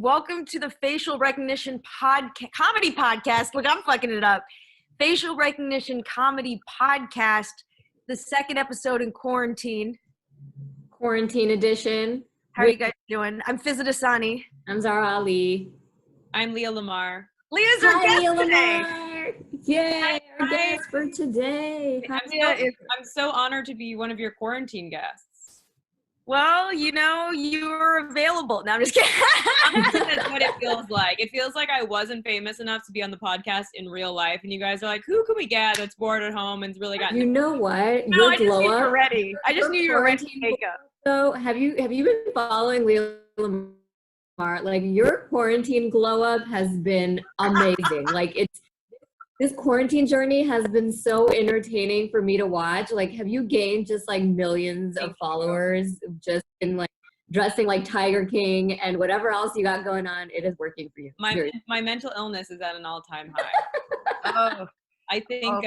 Welcome to the Facial Recognition Comedy Podcast. Look, I'm fucking it up. Facial Recognition Comedy Podcast, the second episode in quarantine. Quarantine edition. How are you guys doing? I'm Fizza Dasani. I'm Zara Ali. I'm Leah Lamarr. Leah's our guest Leah today. Lamarr. Yay, our guest for today. I'm so honored to be one of your quarantine guests. Well, you know, you're available. No, I'm just kidding. That's what it feels like. It feels like I wasn't famous enough to be on the podcast in real life, and you guys are like, who can we get that's bored at home and's really got... You know what? No, Your I just knew you glow were up. ready. I just knew you were ready to make up. So have you been following Leah Lamarr? Like, your quarantine glow up has been amazing. This quarantine journey has been so entertaining for me to watch. Like, have you gained just like millions of followers just in like dressing like Tiger King and whatever else you got going on? It is working for you. My mental illness is at an all-time high. Oh. I think,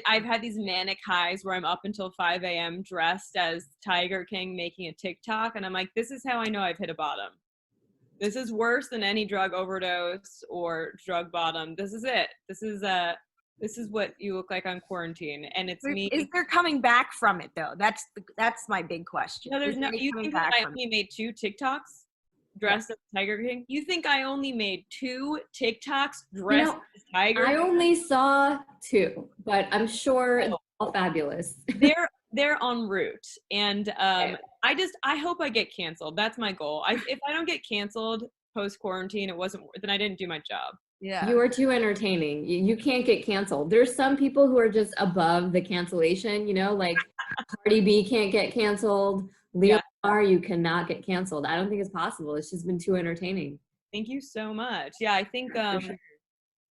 I've had these manic highs where I'm up until 5 a.m. dressed as Tiger King making a TikTok, and I'm like, this is how I know I've hit a bottom. This is worse than any drug overdose or drug bottom. This is it. This is what you look like on quarantine, and it's me. Is there coming back from it though? That's my big question. No, there's no. You think that I only made 2 TikToks dressed as Tiger King? You think I only made 2 TikToks dressed as Tiger King? I only saw 2, but I'm sure it's all fabulous. They're en route, and I hope I get canceled. That's my goal. If I don't get canceled post quarantine, then I didn't do my job. Yeah, you are too entertaining. You can't get canceled. There's some people who are just above the cancellation. You know, like Cardi B can't get canceled. Leah Lamarr, you cannot get canceled. I don't think it's possible. It's just been too entertaining. Thank you so much. Yeah, I think Sure.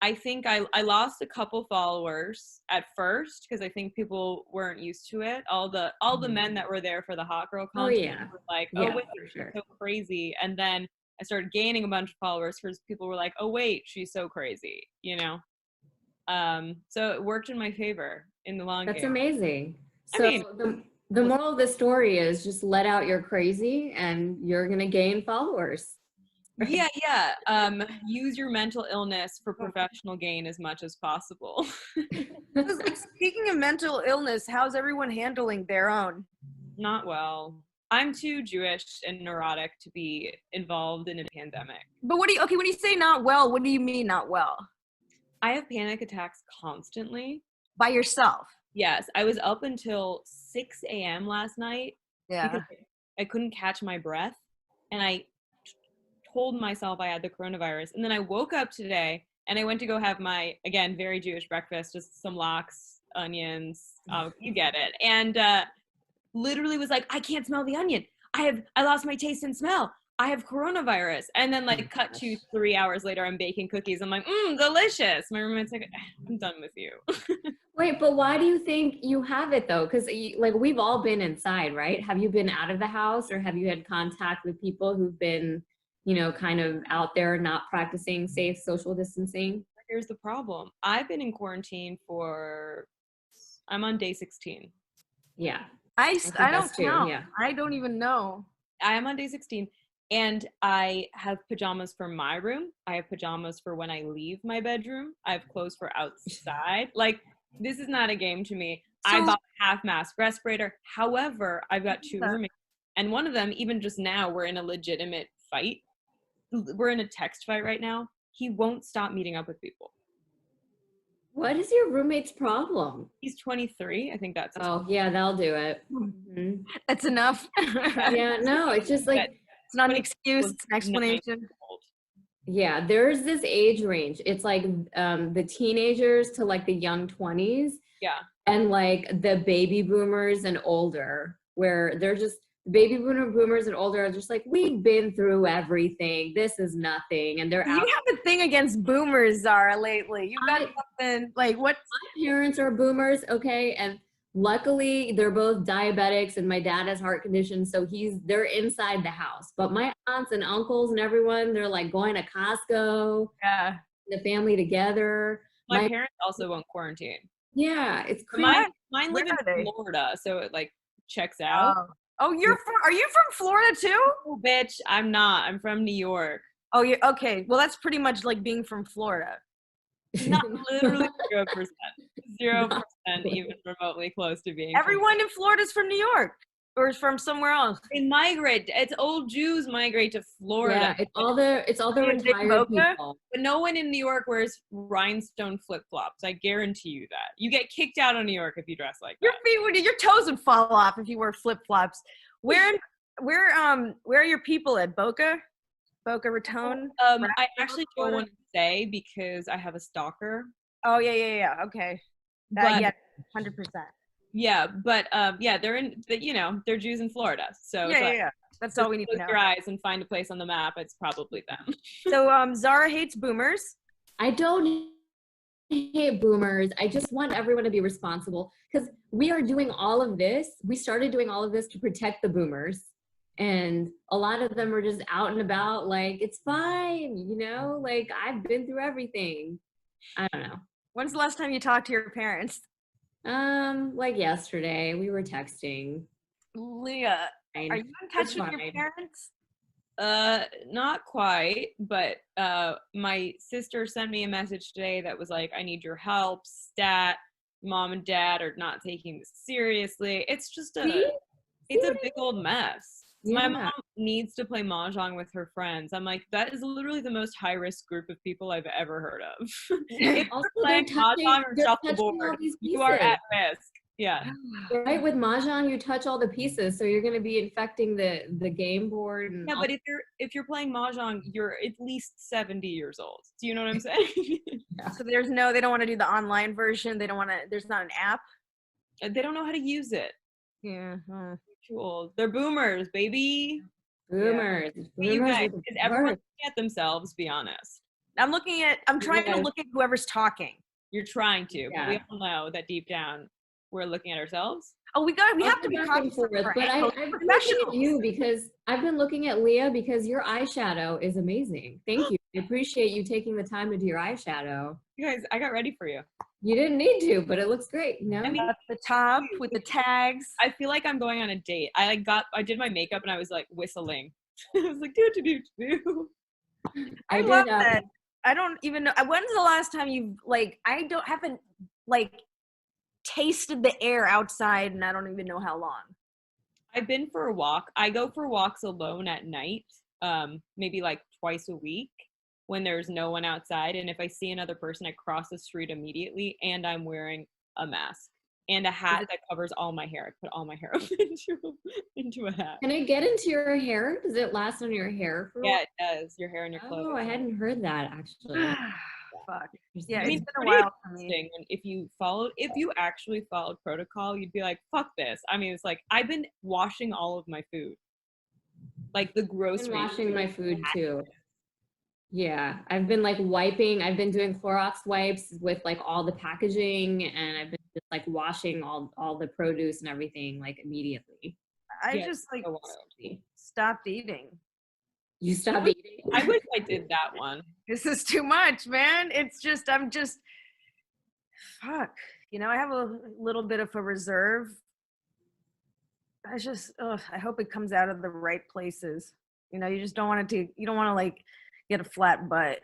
I think I lost a couple followers at first because I think people weren't used to it. All the men that were there for the hot girl content were like, oh wait, for sure. she's so crazy. And then I started gaining a bunch of followers because people were like, oh wait, she's so crazy, you know? So it worked in my favor in the long game. That's amazing. So the moral of the story is just let out your crazy and you're going to gain followers. Yeah. Use your mental illness for professional gain as much as possible. Speaking of mental illness, how's everyone handling their own? Not well. I'm too Jewish and neurotic to be involved in a pandemic. But when you say not well, what do you mean not well? I have panic attacks constantly. By yourself? Yes. I was up until 6 a.m. last night. Yeah. Because I couldn't catch my breath. And I told myself I had the coronavirus. And then I woke up today and I went to go have my, again, very Jewish breakfast, just some lox, onions, you get it. And literally was like, I can't smell the onion. I lost my taste and smell. I have coronavirus. And then cut to 3 hours later, I'm baking cookies. I'm like, delicious. My roommate's like, I'm done with you. Wait, but why do you think you have it though? Because we've all been inside, right? Have you been out of the house or have you had contact with people who've been, kind of out there not practicing safe social distancing? Here's the problem. I've been in quarantine I'm on day 16. Yeah. I don't know. Yeah. I don't even know. I am on day 16 and I have pajamas for my room. I have pajamas for when I leave my bedroom. I have clothes for outside. This is not a game to me. I bought a half mask respirator. However, I've got 2 roommates and one of them, even just now, we're in a legitimate fight. We're in a text fight right now. He won't stop meeting up with people. What is your roommate's problem? He's 23. I think that's... Oh, yeah, that'll do it. Mm-hmm. That's enough. Yeah, no, it's just like... It's not an excuse, it's an explanation. Yeah, there's this age range. It's like the teenagers to the young 20s. Yeah. And the baby boomers and older, where they're just... Baby boomers and older are just like, we've been through everything. This is nothing. And they're out. You have a thing against boomers, Zara, lately. You've got something what? My parents are boomers, okay? And luckily they're both diabetics and my dad has heart conditions. So they're inside the house. But my aunts and uncles and everyone, they're going to Costco. Yeah. The family together. My parents also won't quarantine. Yeah. It's crazy. Mine live in Florida. So it checks out. Oh, are you from Florida too? Oh, bitch, I'm not. I'm from New York. Oh, yeah. Okay. Well, that's pretty much like being from Florida. Not literally 0%. 0% even remotely close to being. Everyone in Florida's from New York or is from somewhere else. They migrate. It's old Jews migrate to Florida. Yeah, it's all the retired people. But no one in New York wears rhinestone flip-flops. I guarantee you that. You get kicked out of New York if you dress like that. Your toes would fall off if you wear flip-flops. Where are your people at? Boca Raton? I actually don't want to say because I have a stalker. Oh yeah. Okay. Yeah, 100%. Yeah, but they're Jews in Florida. So yeah. That's all we need to know. Close your eyes and find a place on the map. It's probably them. So Zara hates boomers. I don't hate boomers. I just want everyone to be responsible because we are doing all of this. We started doing all of this to protect the boomers. And a lot of them are just out and about like, it's fine, like I've been through everything. I don't know. When's the last time you talked to your parents? Like yesterday, we were texting. Leah, are you in touch with your parents? Not quite, but my sister sent me a message today that was like, I need your help, stat. Mom and dad are not taking this seriously. It's just it's a big old mess. Yeah. My mom needs to play mahjong with her friends. I'm like, that is literally the most high-risk group of people I've ever heard of. If you're playing mahjong or shuffleboard, you are at risk. Yeah. Right, with mahjong, you touch all the pieces, so you're going to be infecting the game board. Yeah, but if you're playing mahjong, you're at least 70 years old. Do you know what I'm saying? Yeah. So they don't want to do the online version. They don't want to. There's not an app. They don't know how to use it. Yeah. Too old. They're boomers, baby. Boomers. Yeah. Boomers. You guys, is everyone looking at themselves? Be honest. I'm trying to look at whoever's talking. You're trying to. Yeah. But we all know that deep down we're looking at ourselves. Oh, we have to be conscious. But I've been looking at you because I've been looking at Leah because your eyeshadow is amazing. Thank you. I appreciate you taking the time to do your eyeshadow. You guys, I got ready for you. You didn't need to, but it looks great. No, I mean, at the top with the tags. I feel like I'm going on a date. I did my makeup and I was like whistling. I was like do. I love that. I don't even know. When's the last time you've haven't tasted the air outside, and I don't even know how long. I've been for a walk. I go for walks alone at night, maybe like twice a week when there's no one outside. And if I see another person, I cross the street immediately, and I'm wearing a mask and a hat that covers all my hair. I put all my hair up into a hat. Can it get into your hair? Does it last on your hair? Yeah, it does. Your hair and your clothes. Oh, I hadn't heard that actually. Fuck. Yeah, I mean, it's been a while for me. If you actually followed protocol, you'd be like, fuck this. I mean, it's like, I've been washing all of my food. Like the grocery. I've been washing my food too. Yeah, I've been wiping. I've been doing Clorox wipes with all the packaging, and I've been just washing all the produce and everything immediately. I just stopped eating. You stopped eating? I wish I did that one. This is too much, man. Fuck. I have a little bit of a reserve. I hope it comes out of the right places. You just don't want to get a flat butt,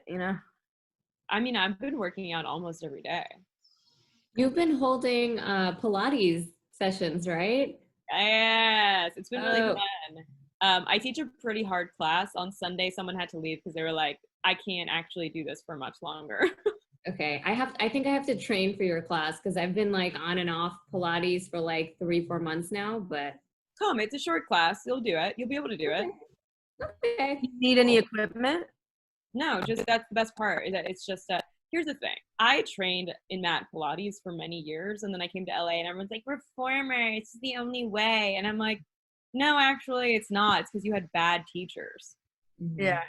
I mean, I've been working out almost every day. You've been holding Pilates sessions, right? Yes, it's been really fun. I teach a pretty hard class. On Sunday, someone had to leave because they were like, I can't actually do this for much longer. Okay. I think I have to train for your class because I've been on and off Pilates for 3-4 months now, but. Come, it's a short class. You'll do it. You'll be able to do it. Okay. You need any equipment? No, just that's the best part is that it's just that. Here's the thing. I trained in mat Pilates for many years, and then I came to LA and everyone's like, reformer, it's the only way. And I'm like, no, actually it's not. It's because you had bad teachers. Yeah.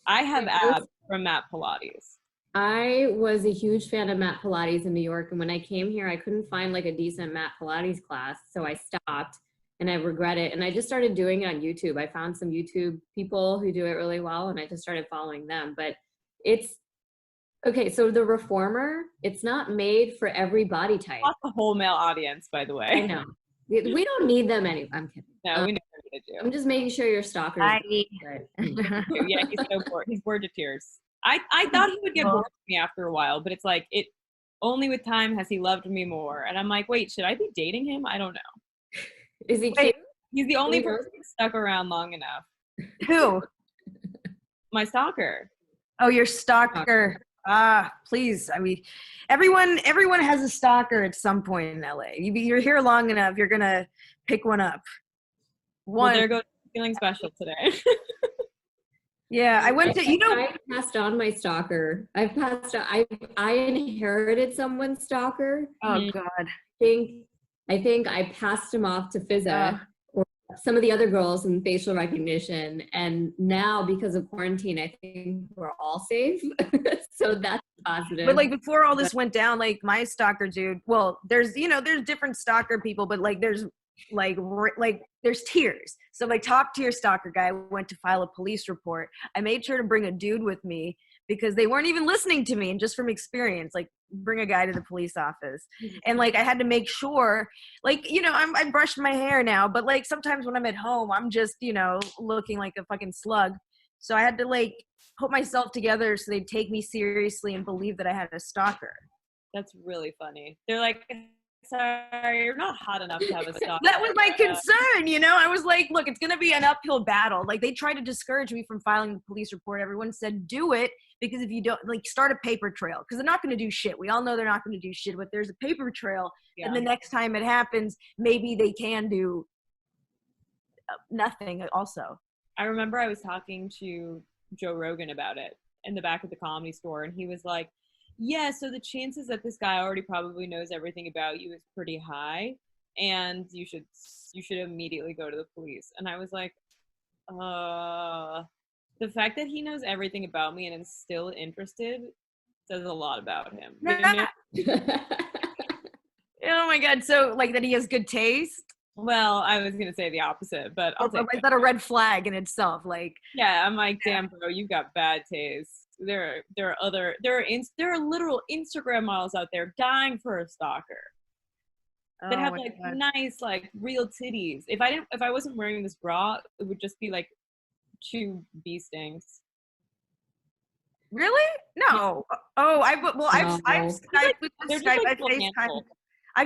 I have abs from mat Pilates. I was a huge fan of mat Pilates in New York, and when I came here, I couldn't find a decent mat Pilates class, so I stopped, and I regret it. And I just started doing it on YouTube. I found some YouTube people who do it really well, and I just started following them. But it's okay. So the reformer, it's not made for every body type. Not the whole male audience, by the way. I know. We don't need them anyway. I'm kidding. No, we know what to do. I'm just making sure your stalkers. Yeah, he's so bored. He's bored to tears. I thought he would get bored with me after a while, but it's like only with time has he loved me more. And I'm like, wait, should I be dating him? I don't know. Is he cute? He's the only person who stuck around long enough. Who? My stalker. Oh, your stalker. Please. I mean, everyone has a stalker at some point in LA. You're here long enough, you're gonna pick one up. Well, there goes feeling special today. Yeah, I went to, I passed on my stalker. I inherited someone's stalker. Oh God. I think I passed him off to Fizza or some of the other girls in facial recognition. And now because of quarantine, I think we're all safe. So that's positive. But like before all this went down, like my stalker dude, well, there's different stalker people, but like there's there's tiers. So like top tier stalker guy went to file a police report. I made sure to bring a dude with me because they weren't even listening to me, and just from experience, like bring a guy to the police office. And like I had to make sure, like, I brushed my hair now, but like sometimes when I'm at home, I'm just, looking like a fucking slug. So I had to like put myself together so they'd take me seriously and believe that I had a stalker. That's really funny. They're like, sorry, you're not hot enough to have a stalker. That was my concern, I was like, look, it's going to be an uphill battle. Like they tried to discourage me from filing the police report. Everyone said, do it, because if you don't, like, start a paper trail, because they're not going to do shit. We all know they're not going to do shit, but there's a paper trail. Yeah. And the next time it happens, maybe they can do nothing also. I remember I was talking to Joe Rogan about it in the back of the Comedy Store, and he was like, yeah, so the chances that this guy already probably knows everything about you is pretty high, and you should immediately go to the police. And I was like, the fact that he knows everything about me and is still interested says a lot about him. Oh my God. So like that he has good taste? Well, I was gonna say the opposite, but I'll take is that a red flag in itself? Like, yeah, I'm like, damn, bro, you got bad taste. There are literal Instagram models out there dying for a stalker that have like nice, like real titties. If I wasn't wearing this bra, it would just be like 2 bee stings. Really? No. Yeah. Oh, I've Skyped with Skype. I FaceTimed.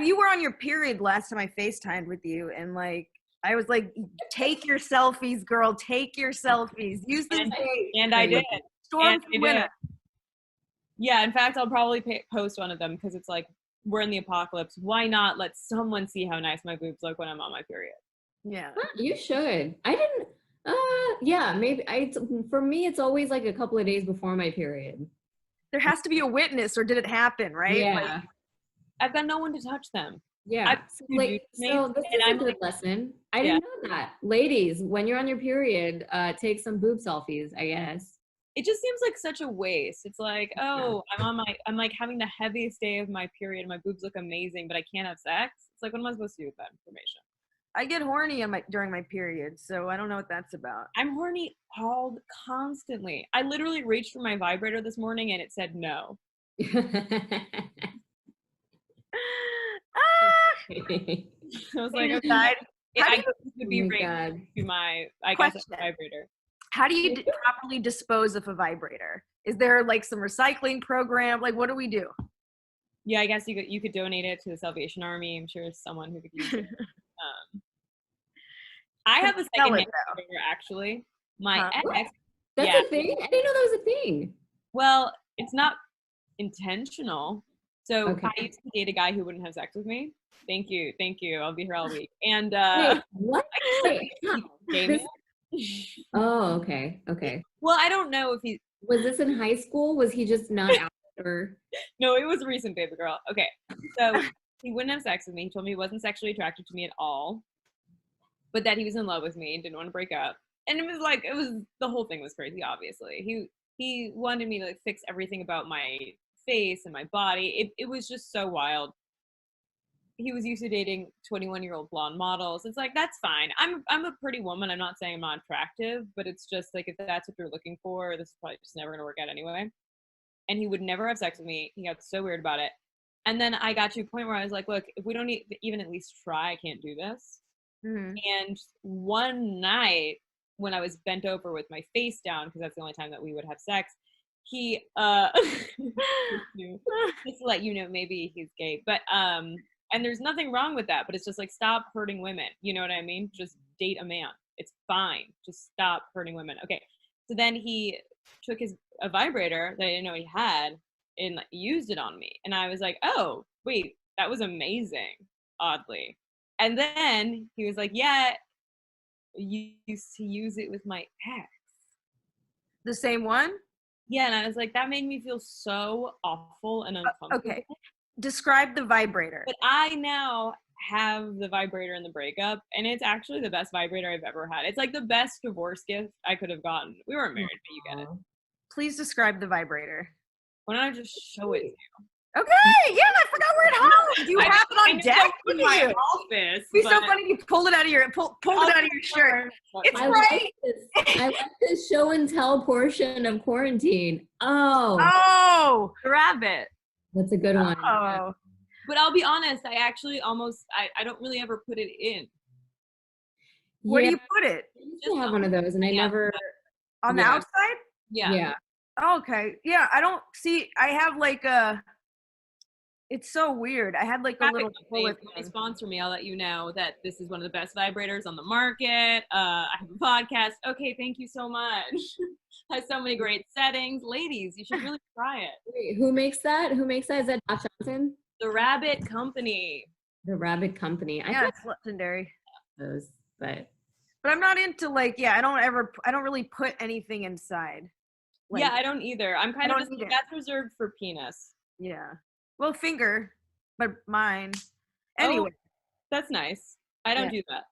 You were on your period last time I FaceTimed with you, and like I was like, take your selfies, girl. Take your selfies. Use this date. And I did. Storm winner. Yeah, in fact, I'll probably post one of them because it's like, we're in the apocalypse. Why not let someone see how nice my boobs look when I'm on my period? Yeah. You should. I didn't. Yeah, maybe. For me, it's always like a couple of days before my period. There has to be a witness, or did it happen, right? Yeah. Like, I've got no one to touch them. Yeah. So this is a good lesson. I didn't know that. Ladies, when you're on your period, take some boob selfies, I guess. It just seems like such a waste. It's like, I'm like having the heaviest day of my period. My boobs look amazing, but I can't have sex. It's like, what am I supposed to do with that information? I get horny during my period, so I don't know what that's about. I'm horny constantly. I literally reached for my vibrator this morning and it said no. I was like, I could be raped to my vibrator. How do you properly dispose of a vibrator? Is there like some recycling program? Like, what do we do? Yeah, I guess you could donate it to the Salvation Army. I'm sure there's someone who could use it. I have a second-hand vibrator, actually. My ex. That's a thing? I didn't know that was a thing. Well, it's not intentional. So I used to date a guy who wouldn't have sex with me. Thank you. I'll be here all week. And wait, what? Oh, okay. Well, I don't know if he was this in high school. Was he just not out or? No, it was a recent baby girl. Okay, so he wouldn't have sex with me. He told me he wasn't sexually attracted to me at all, but that he was in love with me and didn't want to break up. And the whole thing was crazy. Obviously, he wanted me to like fix everything about my face and my body. It was just so wild. He was used to dating 21-year-old blonde models. It's like, that's fine. I'm a pretty woman. I'm not saying I'm not attractive, but it's just like, if that's what you're looking for, this is probably just never going to work out anyway. And he would never have sex with me. He got so weird about it. And then I got to a point where I was like, look, if we don't even at least try, I can't do this. Mhm. And one night when I was bent over with my face down, because that's the only time that we would have sex, he just to let you know, maybe he's gay, but and there's nothing wrong with that, but it's just like, stop hurting women, you know what I mean? Just date a man, it's fine, just stop hurting women. Okay, so then he took a vibrator that I didn't know he had and like, used it on me, and I was like, oh wait, that was amazing, oddly. And then he was like, yeah, you used to use it with my ex. The same one? Yeah, and I was like, that made me feel so awful and uncomfortable. Okay. Describe the vibrator. But I now have the vibrator in the breakup, and it's actually the best vibrator I've ever had. It's like the best divorce gift I could have gotten. We weren't married, but you get it. Please describe the vibrator. Why don't I just show it to you? Okay, yeah, I forgot we're at home. Do you have it on deck? In Look my at you. office. It'd be so funny you pulled it out of your pulled it out of your shirt. It's I right. I like this show and tell portion of quarantine. Oh, grab it. That's a good one. Oh, But I'll be honest, I actually almost I don't really ever put it in. where do you put it? I used to have one of those, and I never. On the outside? Yeah. Oh, okay. Yeah, I don't see. I have like a. It's so weird. I had like a little bullet. If they sponsor me, I'll let you know that this is one of the best vibrators on the market. I have a podcast. Okay, thank you so much. Has so many great settings. Ladies, you should really try it. Wait, who makes that? Who makes that? Is that Josh Johnson? The Rabbit Company. The Rabbit Company. Yeah, it's legendary. Those, but I'm not into like, I don't really put anything inside. Like, yeah, I don't either. I'm kind of just, that's reserved for penis. Yeah. Well, finger, but mine. Anyway. Oh, that's nice. I don't do that.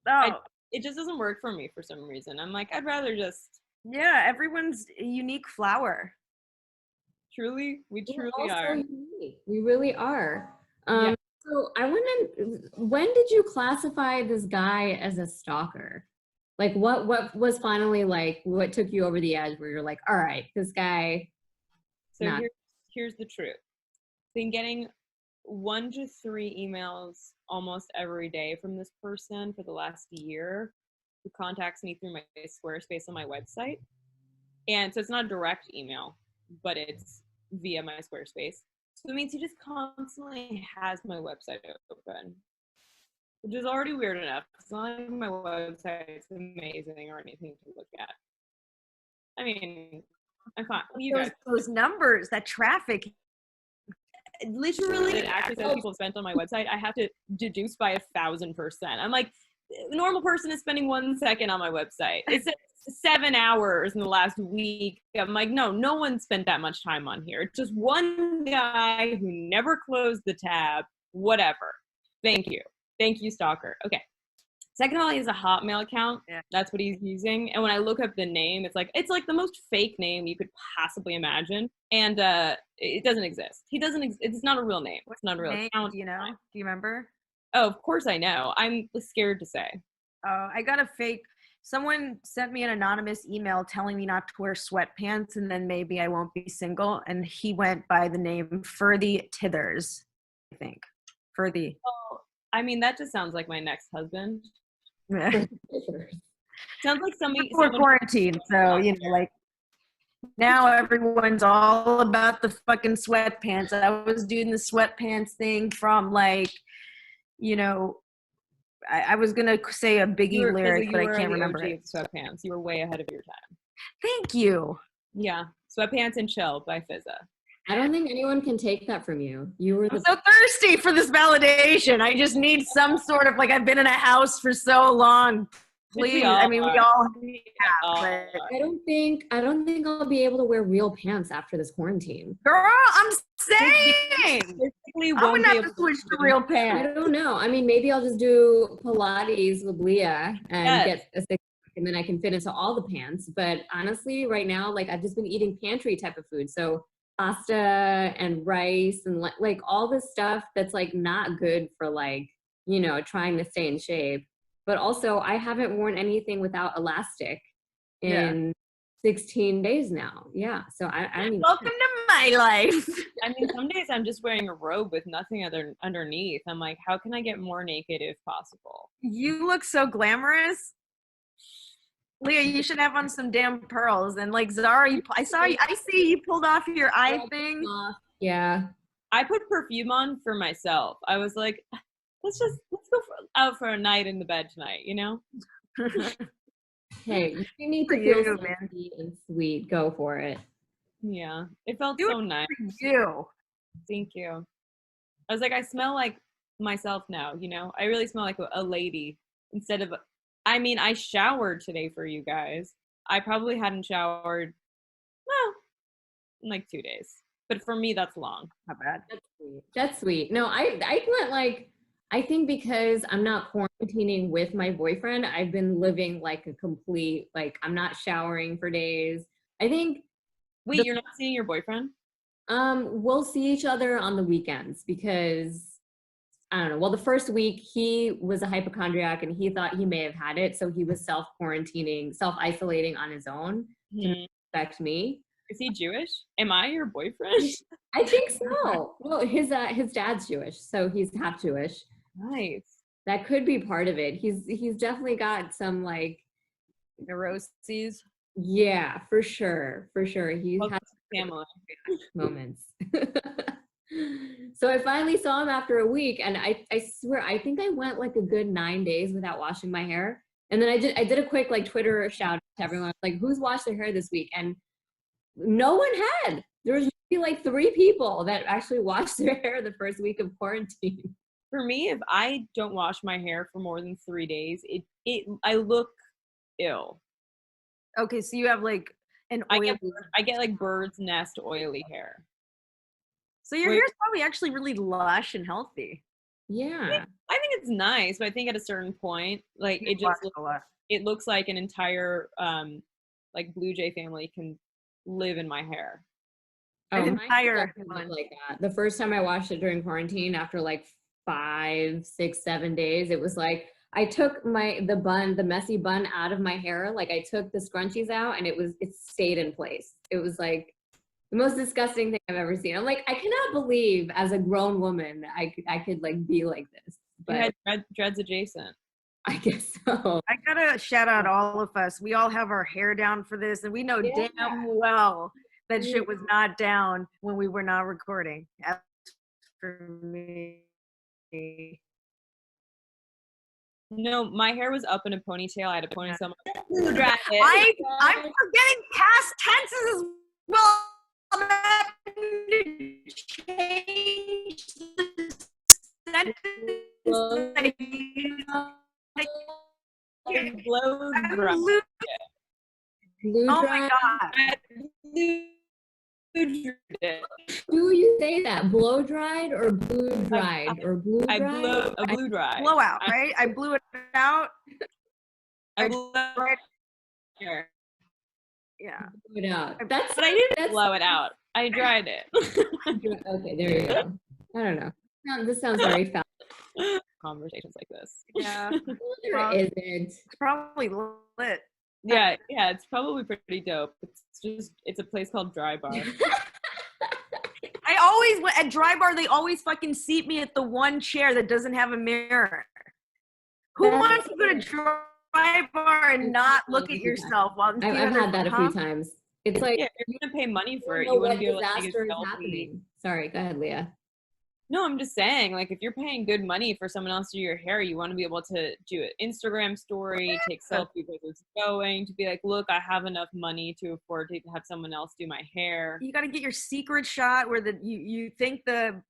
Oh. It just doesn't work for me for some reason. I'm like, I'd rather just. Yeah, everyone's a unique flower. Truly, we truly are. Unique. We really are. Yeah. So I want to, when did you classify this guy as a stalker? Like what was finally like, what took you over the edge where you're like, all right, this guy. So here's the truth. Been getting 1 to 3 emails almost every day from this person for the last year, who contacts me through my Squarespace on my website. And so it's not a direct email, but it's via my Squarespace. So it means he just constantly has my website open, which is already weird enough. It's not like my website is amazing or anything to look at. I mean, I'm fine. You guys. Those numbers, that traffic. Literally, the access that people spent on my website, I have to deduce by 1,000%. I'm like, a normal person is spending 1 second on my website. It's 7 hours in the last week. I'm like, no one spent that much time on here. It's just one guy who never closed the tab. Whatever. Thank you, stalker. Okay. Second of all, he has a Hotmail account. Yeah. That's what he's using. And when I look up the name, it's like the most fake name you could possibly imagine. And it doesn't exist. It's not a real name. It's not a real account. Do you know? Do you remember? Oh, of course I know. I'm scared to say. Oh, I got a fake. Someone sent me an anonymous email telling me not to wear sweatpants and then maybe I won't be single. And he went by the name Ferdy Tithers, I think. Ferdy. Oh, I mean, that just sounds like my next husband. Yeah. Sounds like somebody. We're quarantined, so like now everyone's all about the fucking sweatpants. I was doing the sweatpants thing from like, I was gonna say a Biggie lyric, but I can't remember it. Sweatpants. You were way ahead of your time. Thank you. Yeah, Sweatpants and Chill by Fizza. I don't think anyone can take that from you. You were I'm so thirsty for this validation. I just need some sort of I've been in a house for so long. Please, I mean, we all have. But I don't think I'll be able to wear real pants after this quarantine. Girl, I'm saying I wouldn't have to switch to real pants. I don't know. I mean, maybe I'll just do Pilates with Leah and get a six, and then I can fit into all the pants. But honestly, right now, I've just been eating pantry type of food. So pasta and rice and all this stuff that's not good for trying to stay in shape. But also I haven't worn anything without elastic in 16 days now. Yeah. So I mean, welcome to my life. I mean, some days I'm just wearing a robe with nothing other underneath. I'm like, how can I get more naked if possible? You look so glamorous. Leah, you should have on some damn pearls. And like Zara, I see you pulled off your eye thing. Yeah. I put perfume on for myself. I was like, let's go out for a night in the bed tonight, you know? Hey, you need to feel sexy and sweet. Go for it. Yeah, it felt Do so it nice. for you. Thank you. I was like, I smell like myself now, you know? I really smell like a lady instead of, I mean, I showered today for you guys. I probably hadn't showered, well, in like 2 days. But for me, that's long. Not bad. That's sweet. No, I went like, I think because I'm not quarantining with my boyfriend, I've been living like a complete, like I'm not showering for days. I think. Wait, you're not seeing your boyfriend? We'll see each other on the weekends because I don't know. Well, the first week he was a hypochondriac and he thought he may have had it, so he was self-quarantining, self-isolating on his own to affect me. Is he Jewish? Am I your boyfriend? I think so. Well, his dad's Jewish, so he's half Jewish. Nice. That could be part of it. He's definitely got some like neuroses. Yeah, for sure. He has family moments. So I finally saw him after a week, and I swear I think I went like a good 9 days without washing my hair. And then I did a quick like Twitter shout out to everyone, like who's washed their hair this week, and no one had. There was maybe like 3 people that actually washed their hair the first week of quarantine. For me, if I don't wash my hair for more than 3 days, I look ill. Okay, so you have like an oily. I get like bird's nest oily hair. So your hair's probably actually really lush and healthy. Yeah. I think it's nice, but I think at a certain point, like it looks like an entire like Blue Jay family can live in my hair. Oh, an entire like that. The first time I washed it during quarantine, after like 5, 6, 7 days, it was like I took the messy bun out of my hair. Like I took the scrunchies out and it stayed in place. It was like the most disgusting thing I've ever seen. I'm like, I cannot believe as a grown woman, I could like be like this. But you had dreads adjacent. I guess so. I gotta shout out all of us. We all have our hair down for this, and we know damn well that shit was not down when we were not recording. As for me. No, my hair was up in a ponytail. I had a ponytail. I'm forgetting past tenses as well. I'm having to change the sentence. Blow dry. Oh my god. Do you say that? Blow dried or blue dried or blue dried? I blew dry. Blow out, right? I blew it out. I blew it. Here. Yeah. Blew it out. But I didn't blow it out. I dried it. Okay, there you go. I don't know. This sounds very fast. Conversations like this. Yeah. Isn't. It's probably lit. Yeah, it's probably pretty dope. It's a place called Dry Bar. I always, at Dry Bar, they always fucking seat me at the one chair that doesn't have a mirror. Who wants to go to Dry Bar and not look at yourself while I've had that a few times. It's like, if you're gonna pay money for it, you wouldn't be able to take a selfie. Sorry, go ahead, Leah. No, I'm just saying, like, if you're paying good money for someone else to do your hair, you want to be able to do an Instagram story, take selfies as it's going, to be like, look, I have enough money to afford to have someone else do my hair. You got to get your secret shot where you think the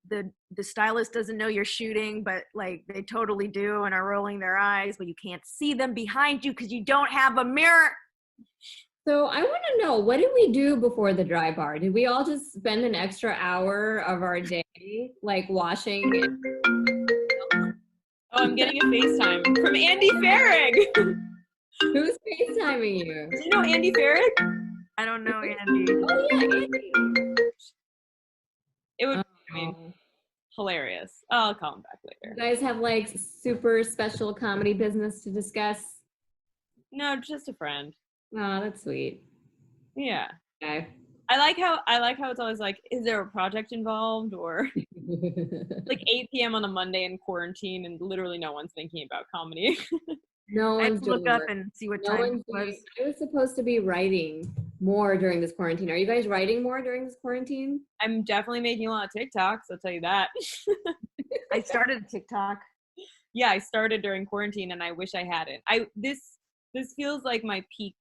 stylist doesn't know you're shooting, but like they totally do and are rolling their eyes, but you can't see them behind you because you don't have a mirror. So I want to know, what did we do before the Dry Bar? Did we all just spend an extra hour of our day like washing? Oh, I'm getting a FaceTime from Andy Farrig. Who's FaceTiming you? Do you know Andy Farrig? I don't know Andy. Oh yeah, Andy. It would be hilarious. I'll call him back later. You guys have like super special comedy business to discuss? No, just a friend. Oh, that's sweet. Yeah. Okay. I like how it's always like, is there a project involved, or like 8 p.m. on a Monday in quarantine and literally no one's thinking about comedy. No I have one's to look doing up work. and see what No time one's it was. doing. I was supposed to be writing more during this quarantine. Are you guys writing more during this quarantine? I'm definitely making a lot of TikToks, I'll tell you that. I started TikTok. Yeah, I started during quarantine and I wish I hadn't. This feels like my peak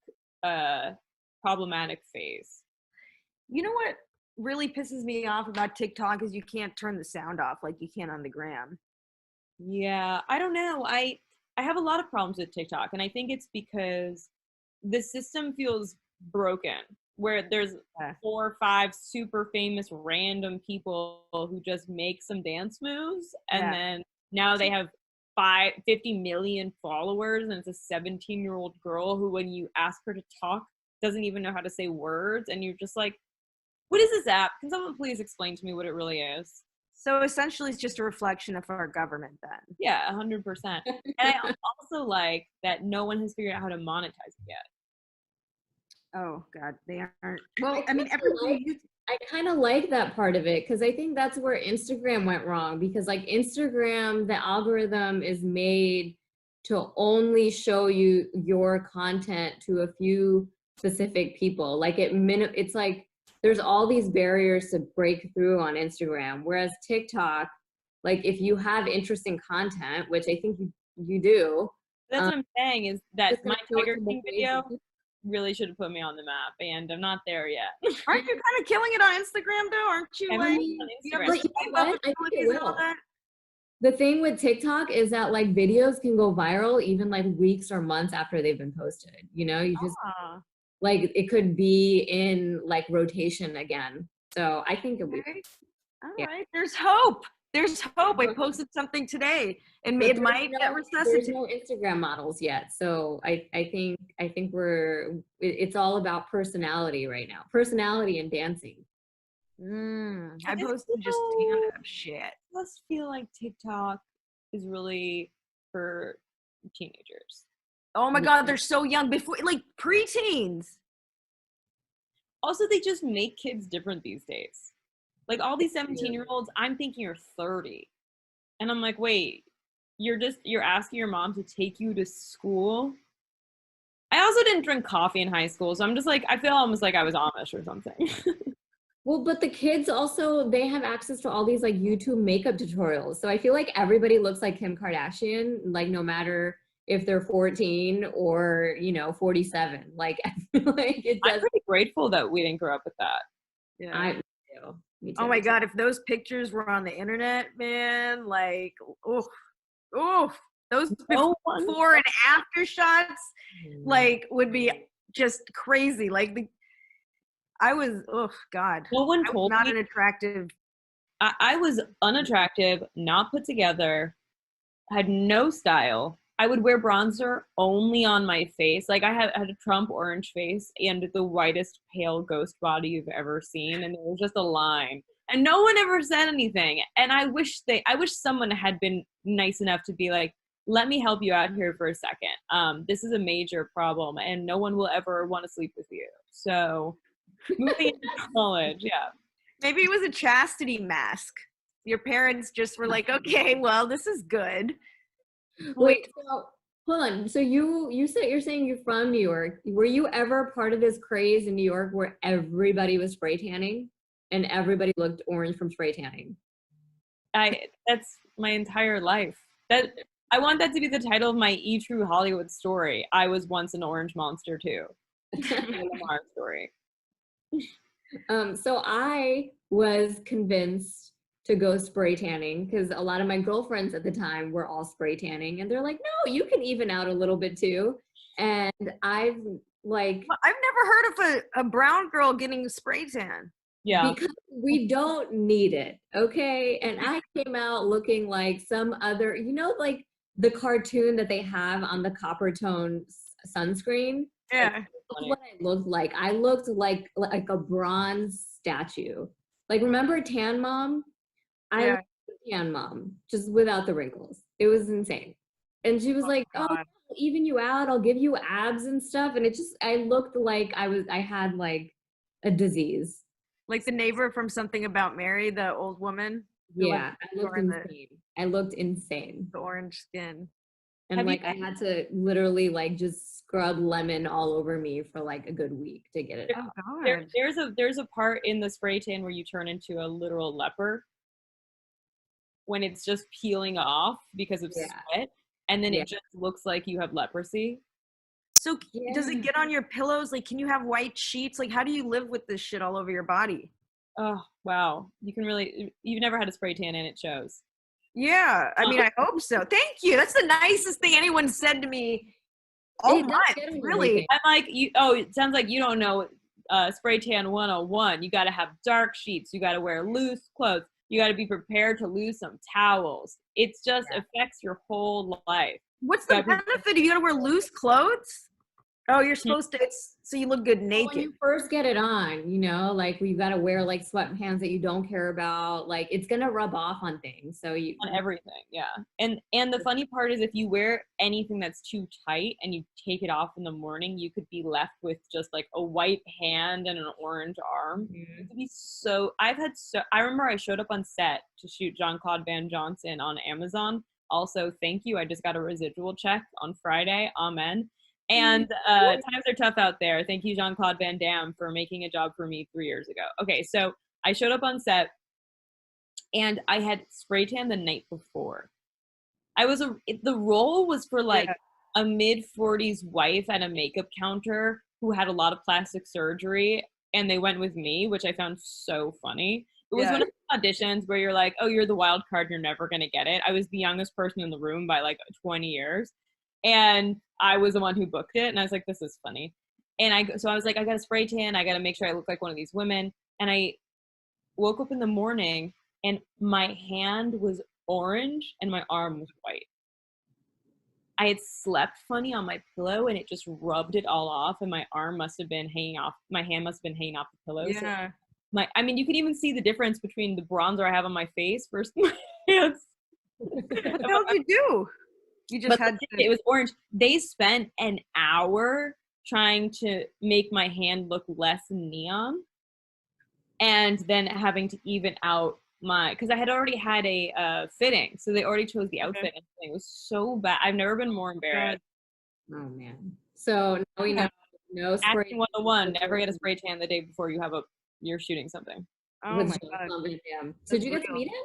problematic phase. You know what really pisses me off about TikTok is you can't turn the sound off like you can on the gram. Yeah, I don't know. I have a lot of problems with TikTok, and I think it's because the system feels broken. Where there's Yeah. 4 or 5 super famous random people who just make some dance moves, and Yeah. then now they have 50 million followers, and it's a 17-year-old girl who, when you ask her to talk, doesn't even know how to say words, and you're just like, what is this app? Can someone please explain to me what it really is? So essentially, it's just a reflection of our government then. Yeah, 100%. And I also like that no one has figured out how to monetize it yet. Oh God, they aren't. Well, I mean, everybody. I kind of like that part of it because I think that's where Instagram went wrong, because like Instagram, the algorithm is made to only show you your content to a few specific people. Like it's like there's all these barriers to break through on Instagram, whereas TikTok, like if you have interesting content, which I think you do, That's what I'm saying, is that it's my gonna show it Tiger to more King ways video of people. really should have put me on the map, and I'm not there yet. Aren't you kind of killing it on Instagram though? Aren't you? I Like, mean, on you have Instagram. the But you know swipe what? up I think it abilities and all will. that. The thing with TikTok is that like videos can go viral even like weeks or months after they've been posted. You know, you just Ah, like it could be in like rotation again. So I think it'll be okay. All yeah. right. There's hope. There's hope. I posted something today, and But it might get there's resuscitated. no Instagram models yet. So I think it's all about personality right now. Personality and dancing. I just posted just feel, stand-up shit. just feel like TikTok is really for teenagers. Oh my God, they're so young. Before, like preteens. Also, they just make kids different these days. Like all these 17-year-olds, I'm thinking are 30. And I'm like, wait, you're asking your mom to take you to school? I also didn't drink coffee in high school, so I'm just like, I feel almost like I was Amish or something. Well, but the kids also, they have access to all these like YouTube makeup tutorials. So I feel like everybody looks like Kim Kardashian, like no matter if they're 14 or, 47. Like I feel like it I'm does. pretty grateful that we didn't grow up with that. Me too. Me Oh too. my God, if those pictures were on the internet, man, like, those No one. before and after shots, like, would be just crazy. Like, I was, God, No one I was told not me. an attractive. I was unattractive, not put together, had no style. I would wear bronzer only on my face. Like I had a Trump orange face and the whitest pale ghost body you've ever seen, and there was just a line. And no one ever said anything. And I wish someone had been nice enough to be like, let me help you out here for a second. This is a major problem and no one will ever want to sleep with you. So moving into college, yeah. Maybe it was a chastity mask. Your parents just were like, okay, well, this is good. Wait, so hold on. So you said you're saying you're from New York. Were you ever part of this craze in New York where everybody was spray tanning and everybody looked orange from spray tanning? That's my entire life. That I want that to be the title of my True Hollywood story. I was once an orange monster too. My Lamarr story. So I was convinced to go spray tanning because a lot of my girlfriends at the time were all spray tanning, and they're like, no, you can even out a little bit too. And I've like, I've never heard of a brown girl getting spray tan. Yeah. because we don't need it, okay? And I came out looking like some other, like the cartoon that they have on the copper tone sunscreen. Yeah. That's what I looked like. I looked like a bronze statue. Like, remember Tan Mom? I Yeah. looked like Tan Mom, just without the wrinkles. It was insane. And she was like, "Oh, God. I'll even you out. I'll give you abs and stuff." And I looked like I had like a disease. Like the neighbor from Something About Mary, the old woman. who lived Yeah, I looked during the insane. I looked insane. orange skin. And Have you- like I had to literally like just scrub lemon all over me for like a good week to get it Oh out. God. There's a part in the spray tan where you turn into a literal leper when it's just peeling off because of Yeah. sweat, and then Yeah. it just looks like you have leprosy. So does Yeah. it get on your pillows? Like, can you have white sheets? Like, how do you live with this shit all over your body? Oh wow, you've never had a spray tan and it shows. Yeah, I mean, I hope so. Thank you. That's the nicest thing anyone said to me all It does month. get on Really. everything. I'm like, it sounds like you don't know spray tan 101. You got to have dark sheets. You got to wear loose clothes. You got to be prepared to lose some towels. It's just affects your whole life. What's the benefit? You gotta wear loose clothes? Oh, you're supposed to. It's so you look good When naked. you first get it on, you know, like you got to wear like sweatpants that you don't care about. Like it's gonna rub off on things. So you On everything, yeah. And the funny part is if you wear anything that's too tight and you take it off in the morning, you could be left with just like a white hand and an orange arm. It could be so I remember I showed up on set to shoot Jean-Claude Van Johnson on Amazon. Also, thank you. I just got a residual check on Friday. Amen. And times are tough out there. Thank you, Jean-Claude Van Damme, for making a job for me 3 years ago. Okay, so I showed up on set and I had spray tan the night before. The role was for like a mid-40s wife at a makeup counter who had a lot of plastic surgery, and they went with me, which I found so funny. It was one of the auditions where you're like, oh, you're the wild card, you're never gonna get it. I was the youngest person in the room by like 20 years. And I was the one who booked it, and I was like, this is funny. And so I was like, I got a spray tan, I got to make sure I look like one of these women. And I woke up in the morning, and my hand was orange, and my arm was white. I had slept funny on my pillow, and it just rubbed it all off, and my arm must have been hanging off. My hand must have been hanging off the pillow. Yeah. So I mean, you can even see the difference between the bronzer I have on my face versus my hands. What the hell did you do? You just had to. It was orange. They spent an hour trying to make my hand look less neon, and then having to even out because I had already had a fitting, so they already chose the outfit. And it was so bad. I've never been more embarrassed. Oh man. So now we know no spray. Acting 101, never get a spray tan the day before you're shooting something. Oh with my Jean-Claude God. Van Damme. So did you get to meet him?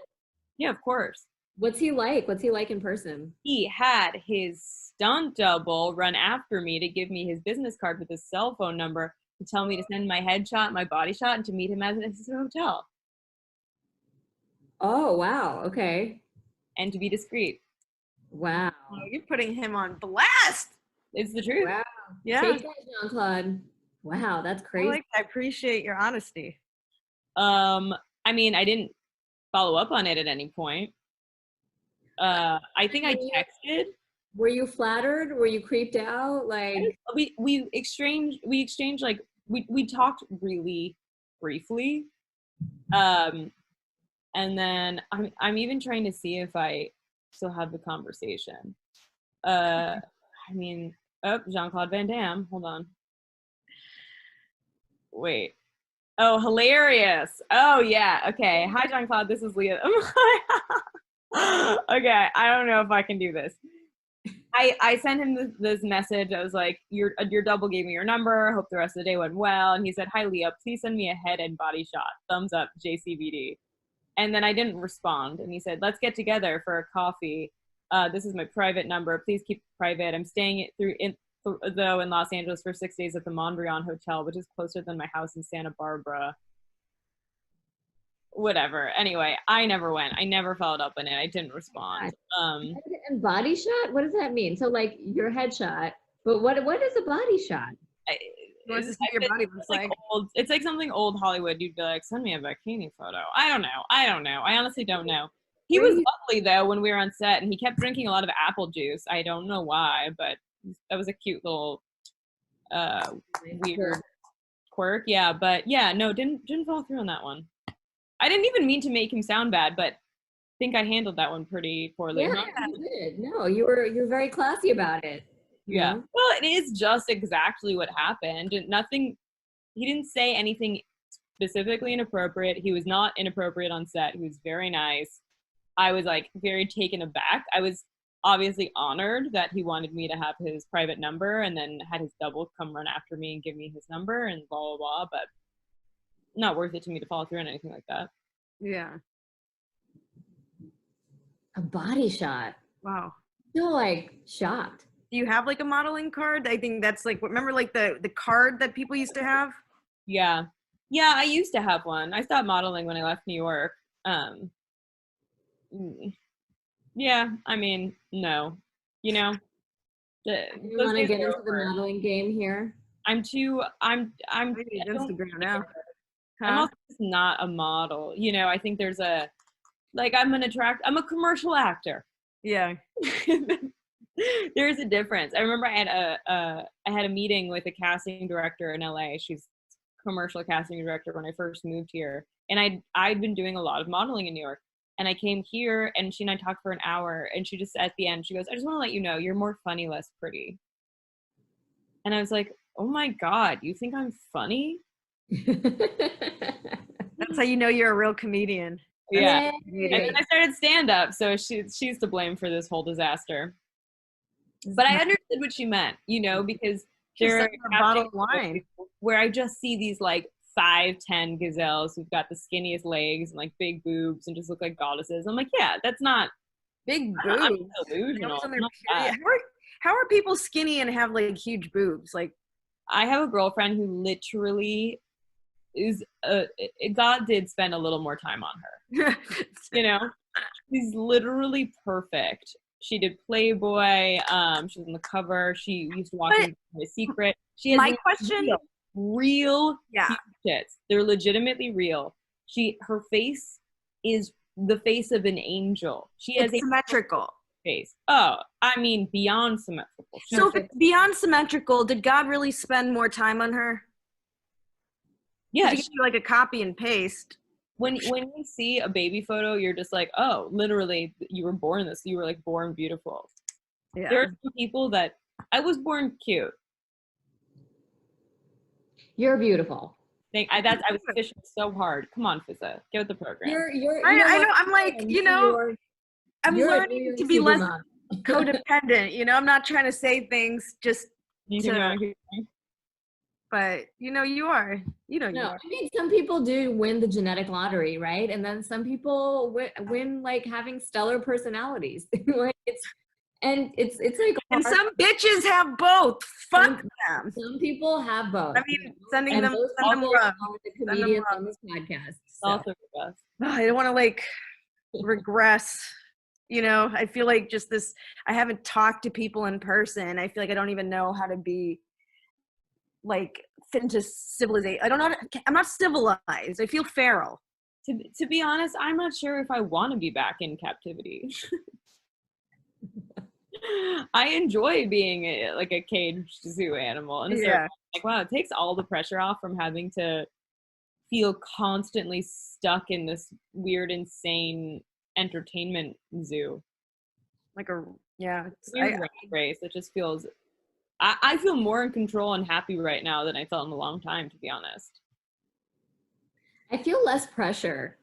Yeah, of course. What's he like? What's he like in person? He had his stunt double run after me to give me his business card with his cell phone number to tell me to send my headshot, my body shot, and to meet him at his hotel. Oh wow. Okay. And to be discreet. Wow. Oh, you're putting him on blast. It's the truth. Wow. Yeah. Take that, Jean-Claude. Wow, that's crazy. I appreciate your honesty. I mean, I didn't follow up on it at any point. I think I texted. Were you flattered? Were you creeped out? Like we exchanged like we talked really briefly. And then I'm even trying to see if I still have the conversation. I mean, Jean-Claude Van Damme. Hold on. Wait. Oh, hilarious. Oh, yeah. Okay. Hi, Jean-Claude. This is Leah. Okay. I don't know if I can do this. I sent him this message. I was like, your double gave me your number. Hope the rest of the day went well. And he said, hi, Leah. Please send me a head and body shot. Thumbs up, JCVD. And then I didn't respond. And he said, let's get together for a coffee. This is my private number. Please keep it private. I'm staying in Los Angeles for 6 days at the Mondrian Hotel, which is closer than my house in Santa Barbara. Whatever. Anyway, I never went. I never followed up on it. I didn't respond. And body shot? What does that mean? So like your headshot, but what is a body shot? It's like something old Hollywood. You'd be like, send me a bikini photo. I don't know. I honestly don't know. He was lovely though when we were on set, and he kept drinking a lot of apple juice. I don't know why, but that was a cute little weird quirk. Yeah, but yeah, no, didn't follow through on that one. I didn't even mean to make him sound bad, but I think I handled that one pretty poorly. Yeah, you did. No, you're very classy about it. Yeah. Well, it is just exactly what happened. He didn't say anything specifically inappropriate. He was not inappropriate on set. He was very nice. I was like very taken aback. I was obviously honored that he wanted me to have his private number and then had his double come run after me and give me his number and blah, blah, blah, but not worth it to me to follow through on anything like that. Yeah. A body shot. Wow. I feel like shocked. Do you have like a modeling card? I think that's like, remember like the card that people used to have? Yeah. Yeah, I used to have one. I stopped modeling when I left New York. Yeah, I mean, no. You know, You want to get into the modeling game here? I'm Maybe Instagram now. I'm also just not a model. You know, I think there's a, like, I'm a commercial actor. Yeah. There's a difference. I remember I had a meeting with a casting director in LA. She's commercial casting director when I first moved here. And I'd been doing a lot of modeling in New York. And I came here and she and I talked for an hour and she just, at the end, she goes, I just want to let you know, you're more funny, less pretty. And I was like, oh my God, you think I'm funny? That's how you know you're a real comedian. Yeah. And then I started stand up. So she's to blame for this whole disaster. But I understood what she meant, you know, because there are a bottle of wine where I just see these like 5'10" gazelles who've got the skinniest legs and like big boobs and just look like goddesses. I'm like, yeah, that's not big boobs. I'm delusional. How are people skinny and have like huge boobs? Like, I have a girlfriend who literally is God did spend a little more time on her. You know, she's literally perfect. She did Playboy. She was on the cover. She used to walk in The Secret. She has my question. Real tits. They're legitimately real. Her face is the face of an angel. She has a symmetrical face. Oh, I mean, beyond symmetrical. So if it's beyond symmetrical, did God really spend more time on her? Yeah, she like a copy and paste. When you see a baby photo, you're just like, oh, literally, you were born this. You were like born beautiful. Yeah. There are some people that I was born cute. You're beautiful. I was fishing so hard. Come on, Fizza, get with the program. I know. I'm like, you know, I'm learning to be less codependent. You know, I'm not trying to say things just to. But you know, you are. You know, you are. I mean, some people do win the genetic lottery, right? And then some people win like having stellar personalities. Like it's like, and some bitches have both. Fuck them. Some people have both. I mean, send them love. The comedians on this podcast. So. Also the best. I don't want to like regress. You know, I feel like just this. I haven't talked to people in person. I feel like I don't even know how to be like fit into civilization. I don't know. I'm not civilized. I feel feral. To be honest, I'm not sure if I want to be back in captivity. I enjoy being like a caged zoo animal, and it's like, wow, it takes all the pressure off from having to feel constantly stuck in this weird, insane entertainment zoo. Like a race. It just feels. I feel more in control and happy right now than I felt in a long time, to be honest. I feel less pressure.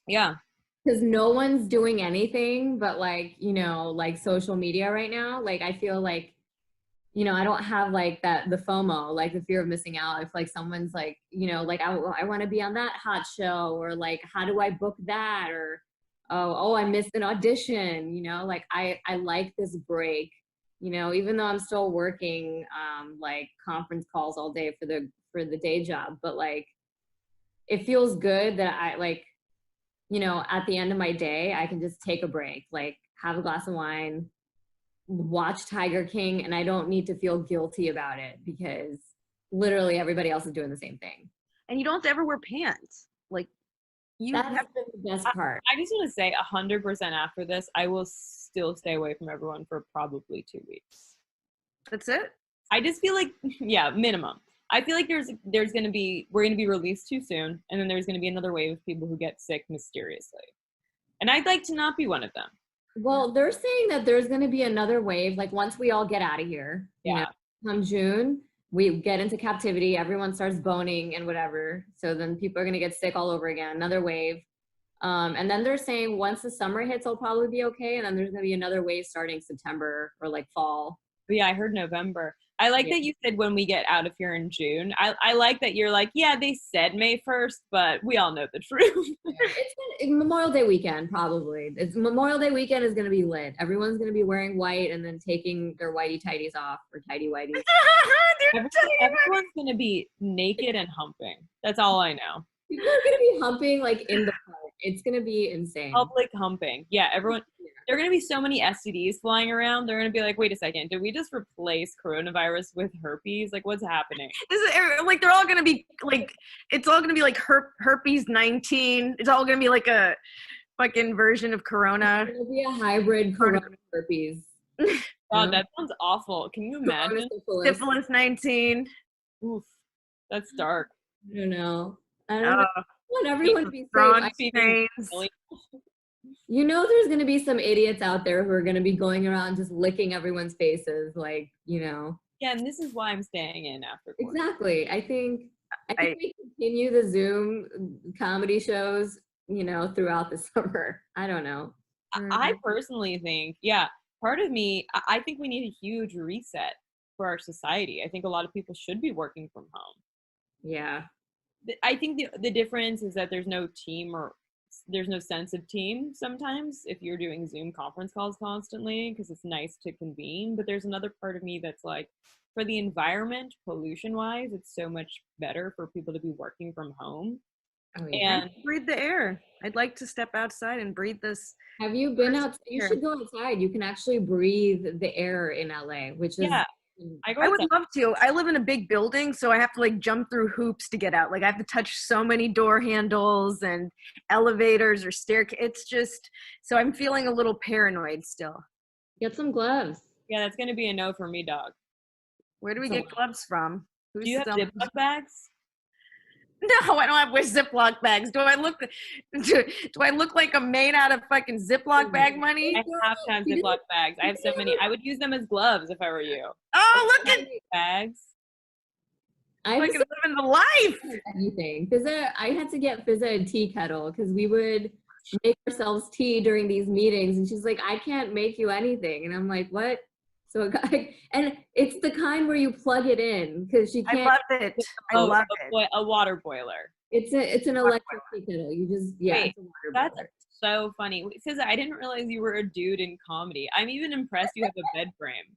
Yeah. Because no one's doing anything but like, you know, like social media right now. Like, I feel like, you know, I don't have like the FOMO, like the fear of missing out. If like someone's like, you know, like I want to be on that hot show, or like, how do I book that? Or, oh, I missed an audition, you know, like I like this break. You know, even though I'm still working like conference calls all day for the day job, but like it feels good that I like, you know, at the end of my day, I can just take a break, like have a glass of wine, watch Tiger King, and I don't need to feel guilty about it because literally everybody else is doing the same thing. And you don't have to ever wear pants. Like that's been the best part. I just want to say 100% after this, I will still stay away from everyone for probably 2 weeks. That's it? I just feel like, yeah, minimum. I feel like we're going to be released too soon. And then there's going to be another wave of people who get sick mysteriously. And I'd like to not be one of them. Well, they're saying that there's going to be another wave. Like once we all get out of here, you know, come June, we get into captivity, everyone starts boning and whatever. So then people are going to get sick all over again, another wave. And then they're saying once the summer hits, I'll probably be okay. And then there's going to be another wave starting September or like fall. But yeah, I heard November. I like that you said when we get out of here in June. I like that you're like, yeah, they said May 1st, but we all know the truth. It's Memorial Day weekend, probably. Memorial Day weekend is going to be lit. Everyone's going to be wearing white and then taking their whitey tighties off, or tidy whities. Everyone's going to be naked and humping. That's all I know. People are going to be humping like in the park. It's going to be insane. Public humping. Yeah, everyone. There are going to be so many STDs flying around. They're going to be like, wait a second, did we just replace coronavirus with herpes? Like, what's happening? Like, they're all going to be like, it's all going to be like herpes 19. It's all going to be like a fucking version of corona. It's going to be a hybrid corona herpes. God, that sounds awful. Can you imagine? Syphilis 19. Oof, that's dark. I don't know. I want everyone to be safe. You know, there's going to be some idiots out there who are going to be going around just licking everyone's faces, like, you know. Yeah, and this is why I'm staying in after. Exactly. I think we continue the Zoom comedy shows, you know, throughout the summer. I don't know. I personally think, part of me, I think we need a huge reset for our society. I think a lot of people should be working from home. Yeah. I think the difference is that there's no team, or there's no sense of team sometimes if you're doing Zoom conference calls constantly, because it's nice to convene. But there's another part of me that's like, for the environment, pollution wise, it's so much better for people to be working from home. Oh, yeah. And breathe the air. I'd like to step outside and breathe this. Have you been out? You should go outside. You can actually breathe the air in LA, which is I would love to. I live in a big building, so I have to like jump through hoops to get out. Like I have to touch so many door handles and elevators or staircase. It's just, so I'm feeling a little paranoid still. Get some gloves. Yeah, that's going to be a no for me, dog. Where do we get gloves from? Do you have Ziploc bags? No, I don't have Ziploc bags. Do I look like I'm made out of fucking Ziploc bag money? I have to have Ziploc bags. I have so many. I would use them as gloves if I were you. Oh, look at bags. I fucking living the life. Anything. I had to get Fizza a tea kettle because we would make ourselves tea during these meetings, and she's like, "I can't make you anything," and I'm like, "What?" So and it's the kind where you plug it in because she can't. I love it. I love it. A water boiler. It's an electric tea kettle. You just Wait, it's a water that's boiler. So funny. Fizza, I didn't realize you were a dude in comedy. I'm even impressed you have a bed frame.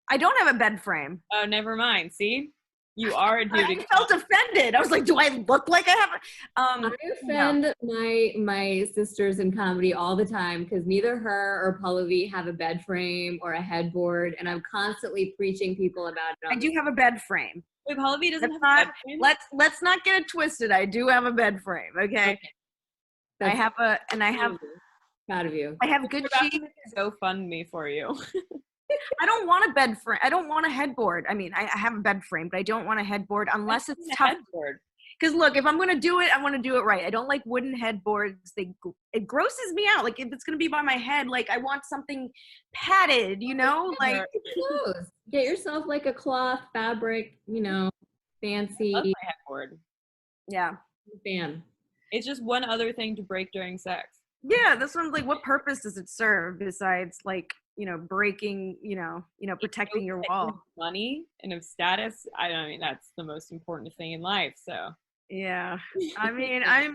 I don't have a bed frame. Oh, never mind. See, you are a dude. I felt offended. I was like, do I look like I have I offend my sisters in comedy all the time because neither her or Pallavi have a bed frame or a headboard, and I'm constantly preaching people about it. I do have a bed frame. Wait, Pallavi doesn't have a bed frame? Let's not get it twisted. I do have a bed frame, okay? I have proud of you. I have good sheets. GoFundMe for you. I don't want a bed frame. I don't want a headboard. I mean, I have a bed frame, but I don't want a headboard unless it's tough. Because look, if I'm going to do it, I want to do it right. I don't like wooden headboards. It grosses me out. Like if it's going to be by my head, like I want something padded, you know? Like get yourself like a cloth fabric, you know, fancy. I love my headboard. Yeah. Fan. It's just one other thing to break during sex. Yeah, this one's like, what purpose does it serve besides like, you know, breaking, you know, protecting your wall? Money and of status. I mean, that's the most important thing in life. So yeah, I mean, I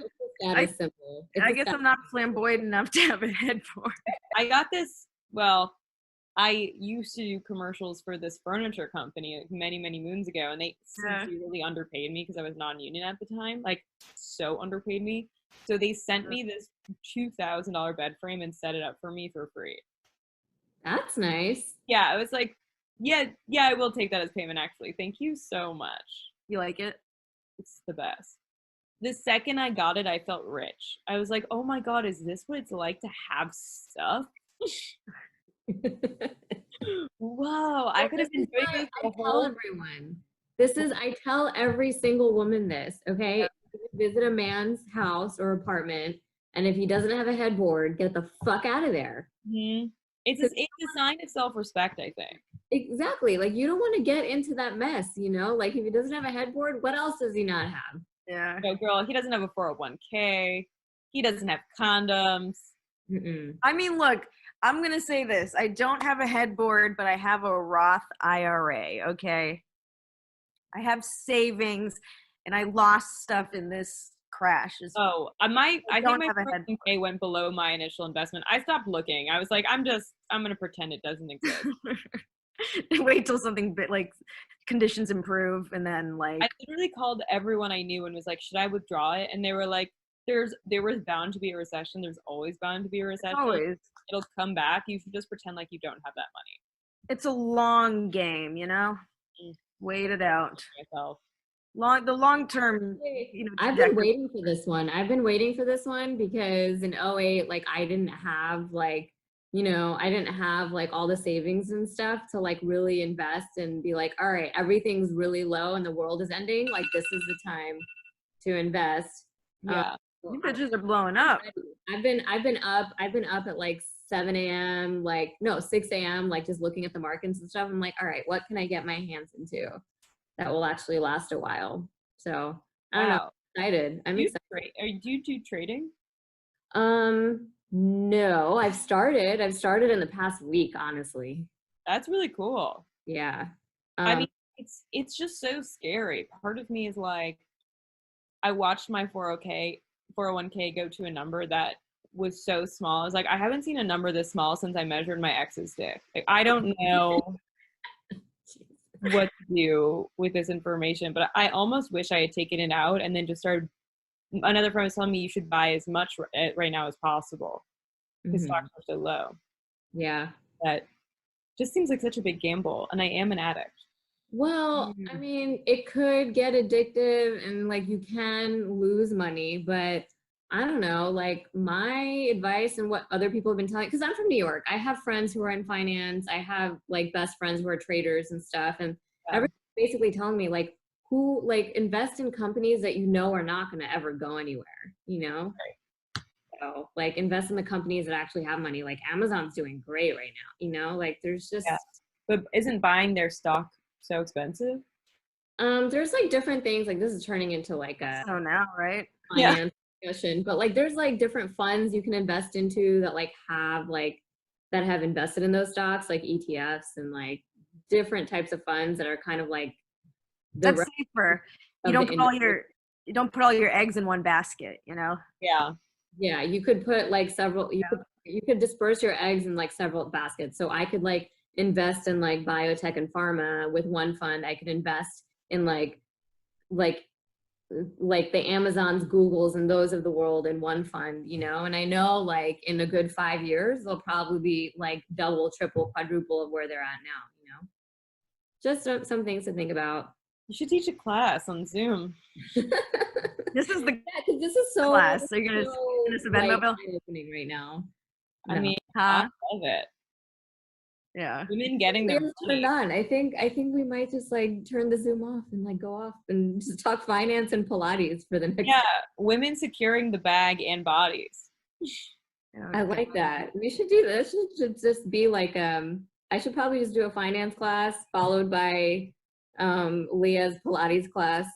guess I'm not flamboyant enough to have a headboard. I got this. Well, I used to do commercials for this furniture company like many, many moons ago, and they severely underpaid me because I was non-union at the time. Like, so underpaid me. So they sent me this $2,000 bed frame and set it up for me for free. That's nice. Yeah, I was like, yeah, I will take that as payment, actually. Thank you so much. You like it? It's the best. The second I got it, I felt rich. I was like, oh my God, is this what it's like to have stuff? Whoa, I could have been doing this the whole everyone. I tell every single woman this, okay? Yeah. If you visit a man's house or apartment, and if he doesn't have a headboard, get the fuck out of there. Mm-hmm. It's a sign of self-respect, I think. exactly. Like, you don't want to get into that mess, you know? Like, if he doesn't have a headboard, what else does he not have? Yeah. No, girl, he doesn't have a 401k. He doesn't have condoms. Mm-mm. I mean, look, I'm going to say this. I don't have a headboard, but I have a Roth IRA, okay? I have savings, and I lost stuff in this crash. Oh, I think don't my have a head 401k went below my initial investment. I stopped looking. I was like, I'm gonna pretend it doesn't exist. Wait till something like conditions improve, and then like I literally called everyone I knew and was like, should I withdraw it? And they were like, there was bound to be a recession. There's always bound to be a recession. always. It'll come back. You should just pretend like you don't have that money. It's a long game, you know. Mm. Wait it out. Myself. The long term, I've been waiting for this one. I've been waiting for this one because in '08, like, I didn't have like, I didn't have like all the savings and stuff to like really invest and be like, all right, everything's really low and the world is ending. Like, this is the time to invest. Yeah. You bitches are blowing up. I've been up at like 7 a.m., like, no, 6 a.m., like just looking at the markets and stuff. I'm like, all right, what can I get my hands into that will actually last a while? So I don't know. I'm excited. I'm excited. Do you do trading? No, I've started in the past week, honestly. That's really cool. Yeah. I mean, it's just so scary. Part of me is like, I watched my 401k go to a number that was so small. I was like, I haven't seen a number this small since I measured my ex's dick. Like, I don't know what to do with this information, but I almost wish I had taken it out and then just started. Another friend was telling me you should buy as much right now as possible because stocks are so low. Yeah. That just seems like such a big gamble, and I am an addict. Well, I mean, it could get addictive and like you can lose money, but I don't know, like my advice and what other people have been telling, because I'm from New York. I have friends who are in finance. I have like best friends who are traders and stuff. And everyone's basically telling me like, who like invest in companies that you know are not going to ever go anywhere, Right. So like invest in the companies that actually have money. Like Amazon's doing great right now, like there's just. Yeah. But isn't buying their stock so expensive? There's like different things, like this is turning into like a so now, right? Finance discussion, but like there's like different funds you can invest into that like have that have invested in those stocks, like ETFs and like different types of funds that are kind of like that's safer. You don't put all your eggs in one basket, Yeah, you could put like several, you could disperse your eggs in like several baskets. So I could like invest in like biotech and pharma with one fund. I could invest in like the Amazons, Googles, and those of the world in one fund, and I know like in a good 5 years, they'll probably be like double, triple, quadruple of where they're at now, just some things to think about. You should teach a class on Zoom. This is the this is so class. So you're gonna submit mobile opening right now. I mean, I love it. Yeah, women getting their turned on. I think we might just like turn the Zoom off and like go off and just talk finance and Pilates for the next. Yeah, women securing the bag and bodies. I like that. We should do this. It should just be like I should probably just do a finance class followed by Leah's Pilates class.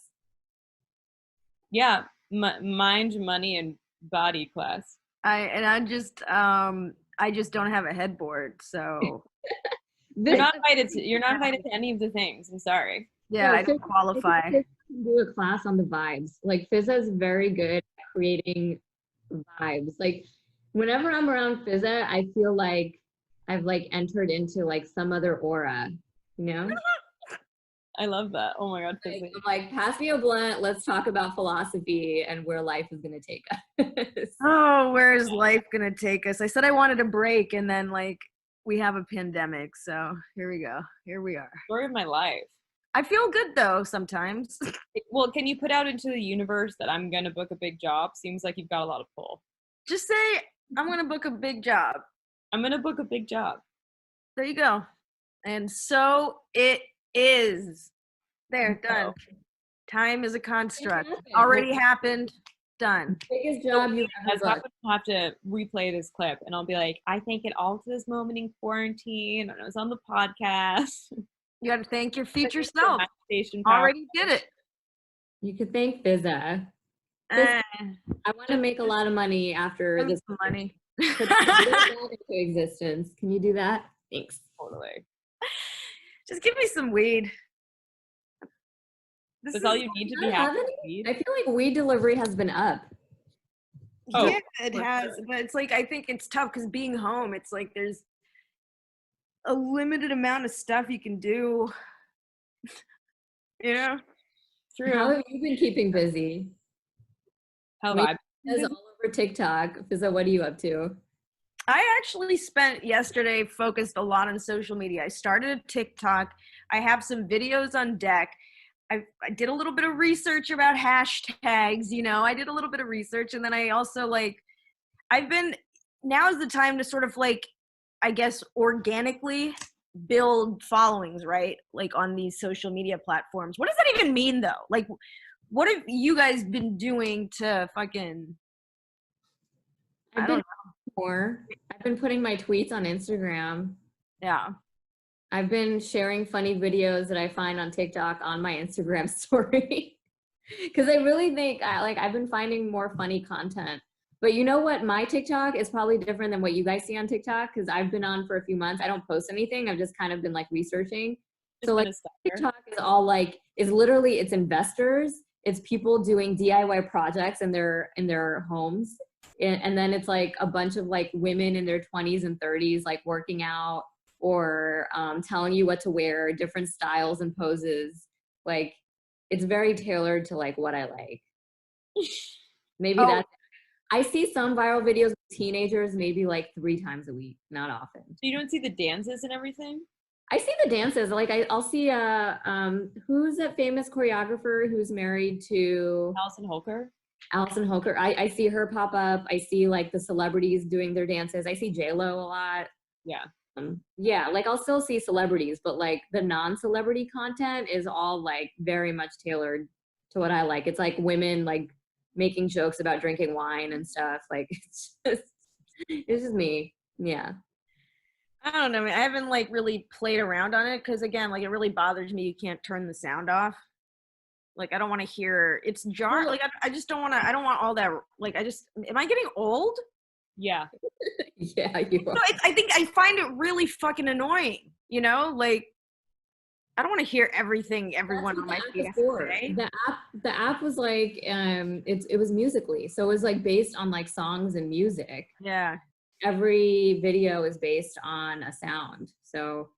Yeah, mind, money, and body class. I just don't have a headboard, so you're not invited to any of the things. I'm sorry. Yeah, I don't qualify. Do a class on the vibes. Like Fizza is very good at creating vibes. Like whenever I'm around Fizza, I feel like I've like entered into like some other aura, I love that. Oh my God. Like pass me a blunt. Let's talk about philosophy and where life is going to take us. Oh, where is life going to take us? I said I wanted a break, and then like we have a pandemic. So here we go. Here we are. Story of my life. I feel good though sometimes. Well, can you put out into the universe that I'm going to book a big job? Seems like you've got a lot of pull. Just say, I'm going to book a big job. I'm going to book a big job. There you go. And so it is. There, done. Time is a construct. Already happened. Done. Biggest job you've ever I'll booked. have to replay this clip, and I'll be like, I thank it all to this moment in quarantine, and I was on the podcast. You got to thank your future Thank you for self. my station power. Already did it. You could thank Fizza. Eh, I want to make a lot of money after give me this. some money. Put that into existence. Can you do that? Thanks. Totally. Just give me some weed. This That's is, all you need to be happy. I feel like weed delivery has been up. Oh, yeah, it for has. sure. But it's like, I think it's tough because being home, it's like there's a limited amount of stuff you can do. You know? True. How have you been keeping busy? How Wait, have I It's all over TikTok. Fizza, what are you up to? I actually spent yesterday focused a lot on social media. I started a TikTok. I have some videos on deck. I did a little bit of research about hashtags, you know, I did a little bit of research. And then I also now is the time to sort of like, I guess, organically build followings, right? Like on these social media platforms. What does that even mean though? Like, what have you guys been doing to fucking, I don't know. I've been putting my tweets on Instagram. Yeah. I've been sharing funny videos that I find on TikTok on my Instagram story. Because I really think I've been finding more funny content. But you know what? My TikTok is probably different than what you guys see on TikTok because I've been on for a few months. I don't post anything. I've just kind of been like researching. So like TikTok is all like, is literally, it's investors. It's people doing DIY projects in their homes. And then it's like a bunch of like women in their 20s and 30s, like working out or telling you what to wear, different styles and poses. Like it's very tailored to like what I like. Maybe that's, I see some viral videos with teenagers maybe like 3 times a week, not often. So you don't see the dances and everything? I see the dances. Like I'll see who's that famous choreographer who's married to Allison Holker? Allison Holker. I see her pop up. I see like the celebrities doing their dances. I see J-Lo a lot. Yeah. Yeah, like I'll still see celebrities, but like the non-celebrity content is all like very much tailored to what I like. It's like women like making jokes about drinking wine and stuff. Like it's just me. Yeah. I don't know. I haven't like really played around on it because again, like it really bothers me. You can't turn the sound off. Like I don't want to hear it's jar. Like I just don't want to. I don't want all that. Like am I getting old? Yeah. Yeah, you are. No, I think I find it really fucking annoying. You know, like I don't want to hear everything everyone on my feed has to say. The app was like it was Musically, so it was like based on like songs and music. Yeah. Every video is based on a sound. So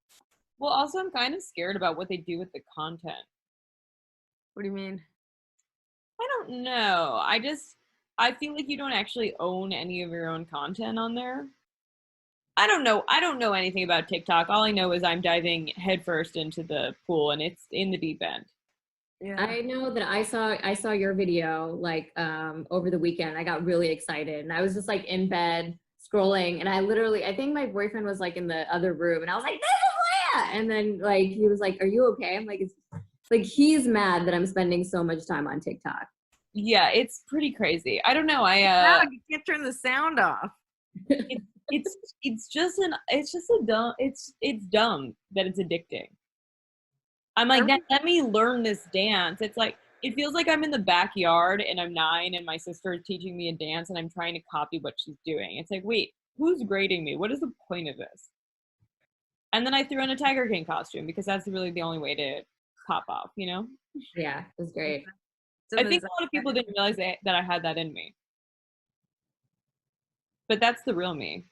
Well, also I'm kind of scared about what they do with the content. What do you mean? I don't know. I feel like you don't actually own any of your own content on there. I don't know. I don't know anything about TikTok. All I know is I'm diving headfirst into the pool and it's in the deep end. Yeah. I know that I saw your video like over the weekend. I got really excited and I was just like in bed scrolling and I think my boyfriend was like in the other room and I was like, this is Leah! And then like he was like, are you okay? I'm like, it's like he's mad that I'm spending so much time on TikTok. Yeah, it's pretty crazy. I don't know. You can't turn the sound off. It's dumb that it's addicting. I'm like, let me learn this dance. It's like, it feels like I'm in the backyard and I'm 9 and my sister is teaching me a dance and I'm trying to copy what she's doing. It's like, wait, who's grading me? What is the point of this? And then I threw in a Tiger King costume because that's really the only way to pop off, you know? Yeah, it was great. I think a lot of people didn't realize that I had that in me. But that's the real me.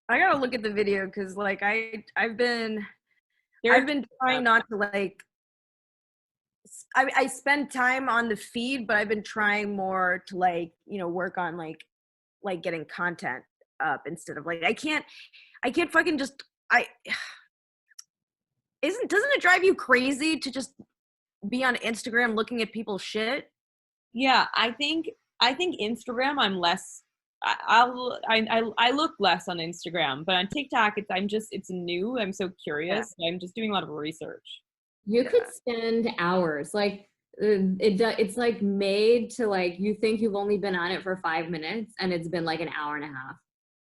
I gotta look at the video because like I've been trying not to like I spend time on the feed, but I've been trying more to like, you know, work on like getting content up instead of like I can't fucking just doesn't it drive you crazy to just be on Instagram looking at people's shit? Yeah, I think Instagram I'm less I look less on Instagram, but on TikTok it's new. I'm so curious. Yeah. I'm just doing a lot of research. You could spend hours. Like It's like made to like, you think you've only been on it for 5 minutes and it's been like an hour and a half.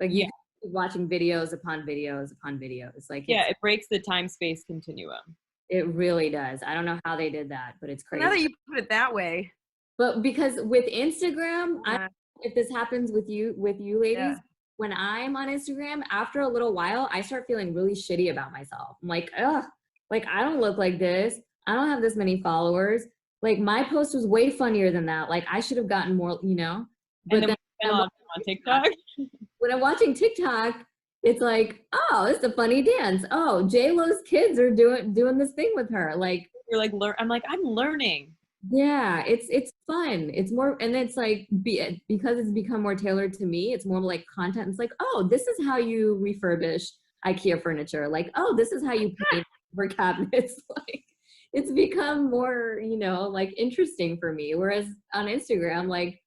Like you Yeah. keep watching videos upon videos upon videos. Like Yeah, it breaks the time-space continuum. it really does. I don't know how they did that, but it's crazy. Now that you put it that way. But because with Instagram, I don't know if this happens with you ladies, Yeah. when I'm on Instagram, after a little while, I start feeling really shitty about myself. I'm like, ugh, like I don't look like this. I don't have this many followers. Like my post was way funnier than that. Like I should have gotten more, you know. But And then we spend a lot of time on TikTok. when I'm watching TikTok, it's like, oh, it's a funny dance. Oh, J-Lo's kids are doing this thing with her. Like You're like, I'm like, I'm learning. yeah, it's fun. It's more, and it's like because it's become more tailored to me. It's more like content. It's like, oh, this is how you refurbish IKEA furniture. Like, oh, this is how you paint for cabinets. Like, it's become more, you know, like interesting for me. Whereas on Instagram, like,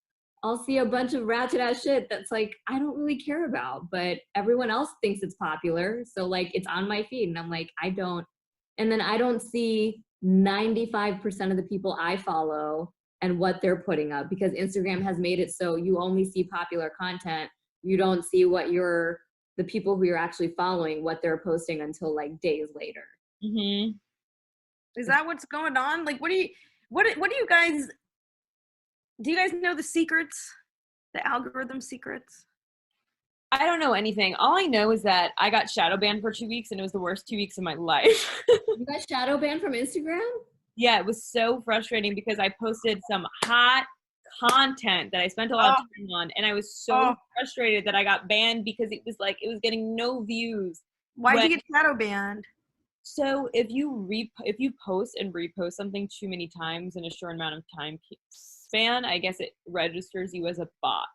I'll see a bunch of ratchet ass shit that's like I don't really care about, but everyone else thinks it's popular. So like, it's on my feed, and I'm like, I don't. And then I don't see 95% of the people I follow and what they're putting up, because Instagram has made it so you only see popular content. You don't see what the people who you're actually following, what they're posting until like days later. Mm-hmm. Is that what's going on? Like, what do you guys know the secrets? The algorithm secrets? I don't know anything. All I know is that I got shadow banned for 2 weeks, and it was the worst 2 weeks of my life. You got shadow banned from Instagram? Yeah, it was so frustrating because I posted some hot content that I spent a lot of time on, and I was so frustrated that I got banned because it was getting no views. Why'd you get shadow banned? So if you post and repost something too many times in a short amount of time span, I guess it registers you as a bot.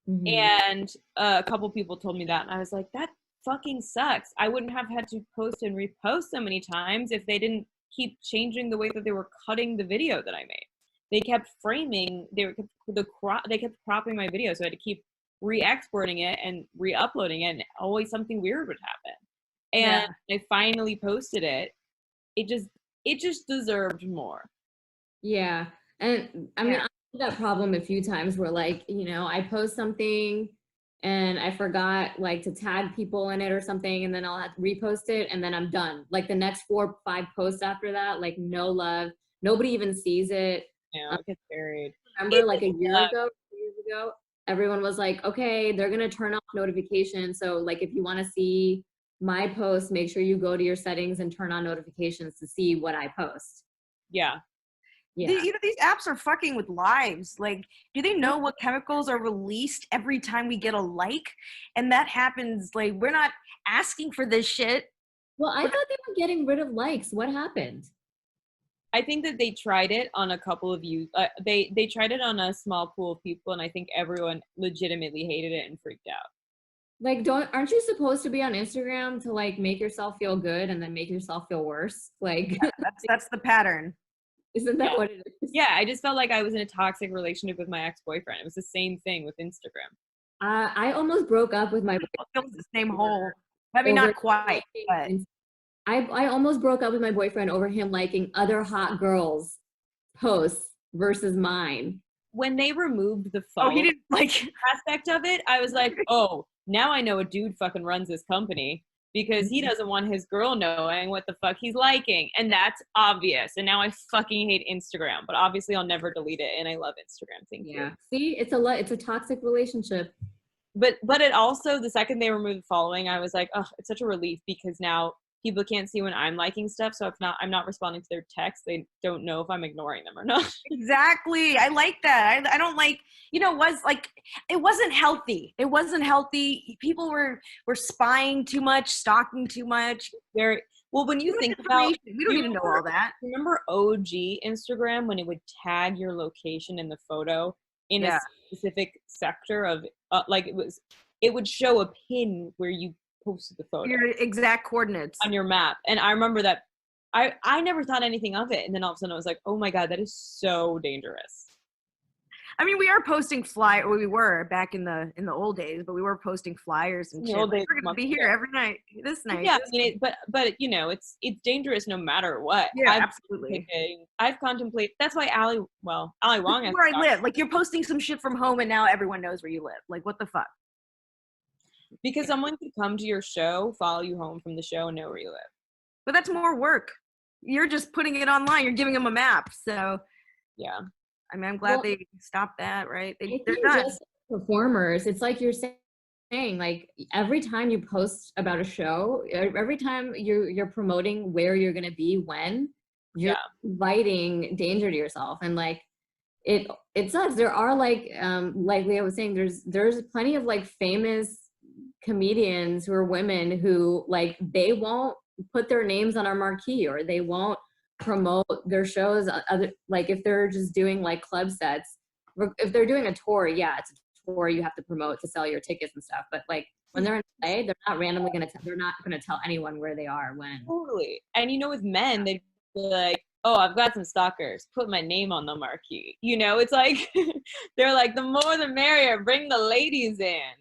Mm-hmm. And a couple people told me that, and I was like, that fucking sucks. I wouldn't have had to post and repost so many times if they didn't keep changing the way that they were cutting the video that I made. They kept they kept cropping my video, so I had to keep re-exporting it and re-uploading it, and always something weird would happen. And I finally posted it. It just deserved more. Yeah. And I mean, I had that problem a few times where like, you know, I post something and I forgot like to tag people in it or something, and then I'll have to repost it, and then I'm done. Like the next 4 or 5 posts after that, like no love. Nobody even sees it. Yeah, it gets buried. Remember like a year ago, 2 years ago, everyone was like, okay, they're going to turn off notifications. So like if you want to see my post, make sure you go to your settings and turn on notifications to see what I post. Yeah. Yeah. You know, these apps are fucking with lives. Like, do they know what chemicals are released every time we get a like? And that happens, like, we're not asking for this shit. Well, I thought they were getting rid of likes. What happened? I think that they tried it on a couple of they tried it on a small pool of people, and I think everyone legitimately hated it and freaked out. Like, aren't you supposed to be on Instagram to like make yourself feel good and then make yourself feel worse? Like, that's the pattern. Isn't that what it is? Yeah, I just felt like I was in a toxic relationship with my ex-boyfriend. It was the same thing with Instagram. I almost broke up with my boyfriend. It was the same hole. Maybe not quite, but I almost broke up with my boyfriend over him liking other hot girls' posts versus mine. When they removed the phone he didn't like aspect of it, I was like, oh, now I know a dude fucking runs this company, because he doesn't want his girl knowing what the fuck he's liking. And that's obvious. And now I fucking hate Instagram, but obviously I'll never delete it. And I love Instagram. Thank you. See, it's a toxic relationship. But it also, the second they removed following, I was like, oh, it's such a relief, because now people can't see when I'm liking stuff. So if I'm not responding to their texts, they don't know if I'm ignoring them or not. Exactly. I like that. I don't like, you know, it wasn't healthy. It wasn't healthy. People were spying too much, stalking too much. Well, when you think about, we don't need to know all that. Remember OG Instagram, when it would tag your location in the photo in a specific sector of it would show a pin where you posted the photo, your exact coordinates on your map. And I remember that I never thought anything of it, and then all of a sudden I was like, oh my god, that is so dangerous. I mean, we are posting we were back in the old days, but we were posting flyers and In the shit. old Like, days, we're gonna be here yeah. every night. This night. Yeah, this I mean, but you know, it's dangerous no matter what. Yeah, absolutely. I've contemplated. That's why Ali Wong has Where I live, like you're posting some shit from home, and now everyone knows where you live. Like, what the fuck? because someone could come to your show, follow you home from the show, and know where you live. But that's more work. You're just putting it online. You're giving them a map. So, Yeah. I mean, I'm glad Well, they stopped that, right? I They're think done. just performers, it's like you're saying, like every time you post about a show, every time you're promoting where you're gonna be when, you're inviting danger to yourself, and like it sucks. There are like Leah was saying, there's plenty of like famous comedians who are women who like they won't put their names on our marquee, or they won't promote their shows other, like if they're just doing like club sets. If they're doing a tour, yeah, it's a tour, you have to promote to sell your tickets and stuff, but like when they're in LA, they're not randomly they're not gonna tell anyone where they are when. Totally. And you know, with men, they'd be like, oh, I've got some stalkers, put my name on the marquee. You know, it's like they're like, the more the merrier, bring the ladies in.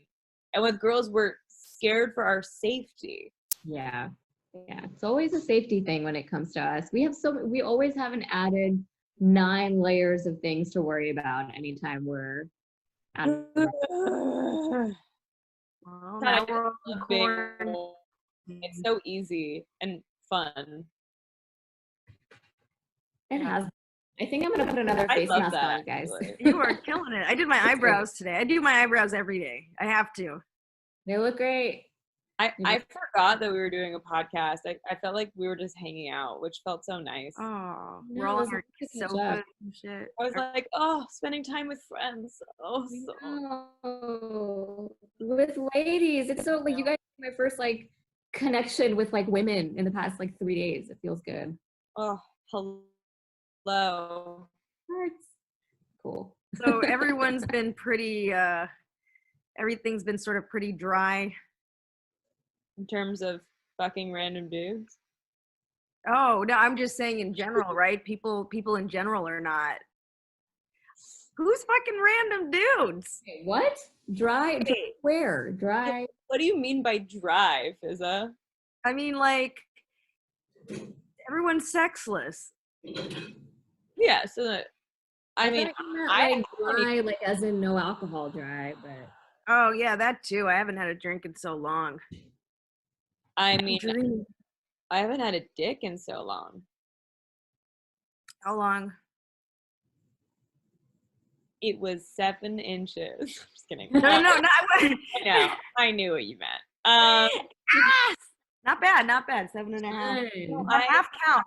And with girls, we're scared for our safety. Yeah, it's always a safety thing when it comes to us. We always have an added 9 layers of things to worry about anytime we're out of Well, now we're all recording. It's so easy and fun. It has. I think I'm gonna put another face mask on, guys. You are killing it. I did my eyebrows today. I do my eyebrows every day. I have to. They look great. I forgot that we were doing a podcast. I felt like we were just hanging out, which felt so nice. Oh, No, we're all it's on our good sofas and shit. I was like, oh, spending time with friends. Oh, No. With ladies, it's so like you guys are my first like connection with like women in the past like 3 days. It feels good. oh, hello. Hearts. Cool. So everyone's been pretty. Everything's been sort of pretty dry. In terms of fucking random dudes. Oh no, I'm just saying in general, right? People in general are not. Who's fucking random dudes? Okay, what? Dry? Hey. Where? Dry? What do you mean by dry, Fizza? I mean, like, everyone's sexless. Yeah, so that, I mean, like dry, like as in no alcohol dry, but. Oh yeah, that too. I haven't had a drink in so long. I mean, I haven't had a dick in so long. How long? It was 7 inches. Just kidding. No, not. No, I knew what you meant. Not bad. 7.5. A half count.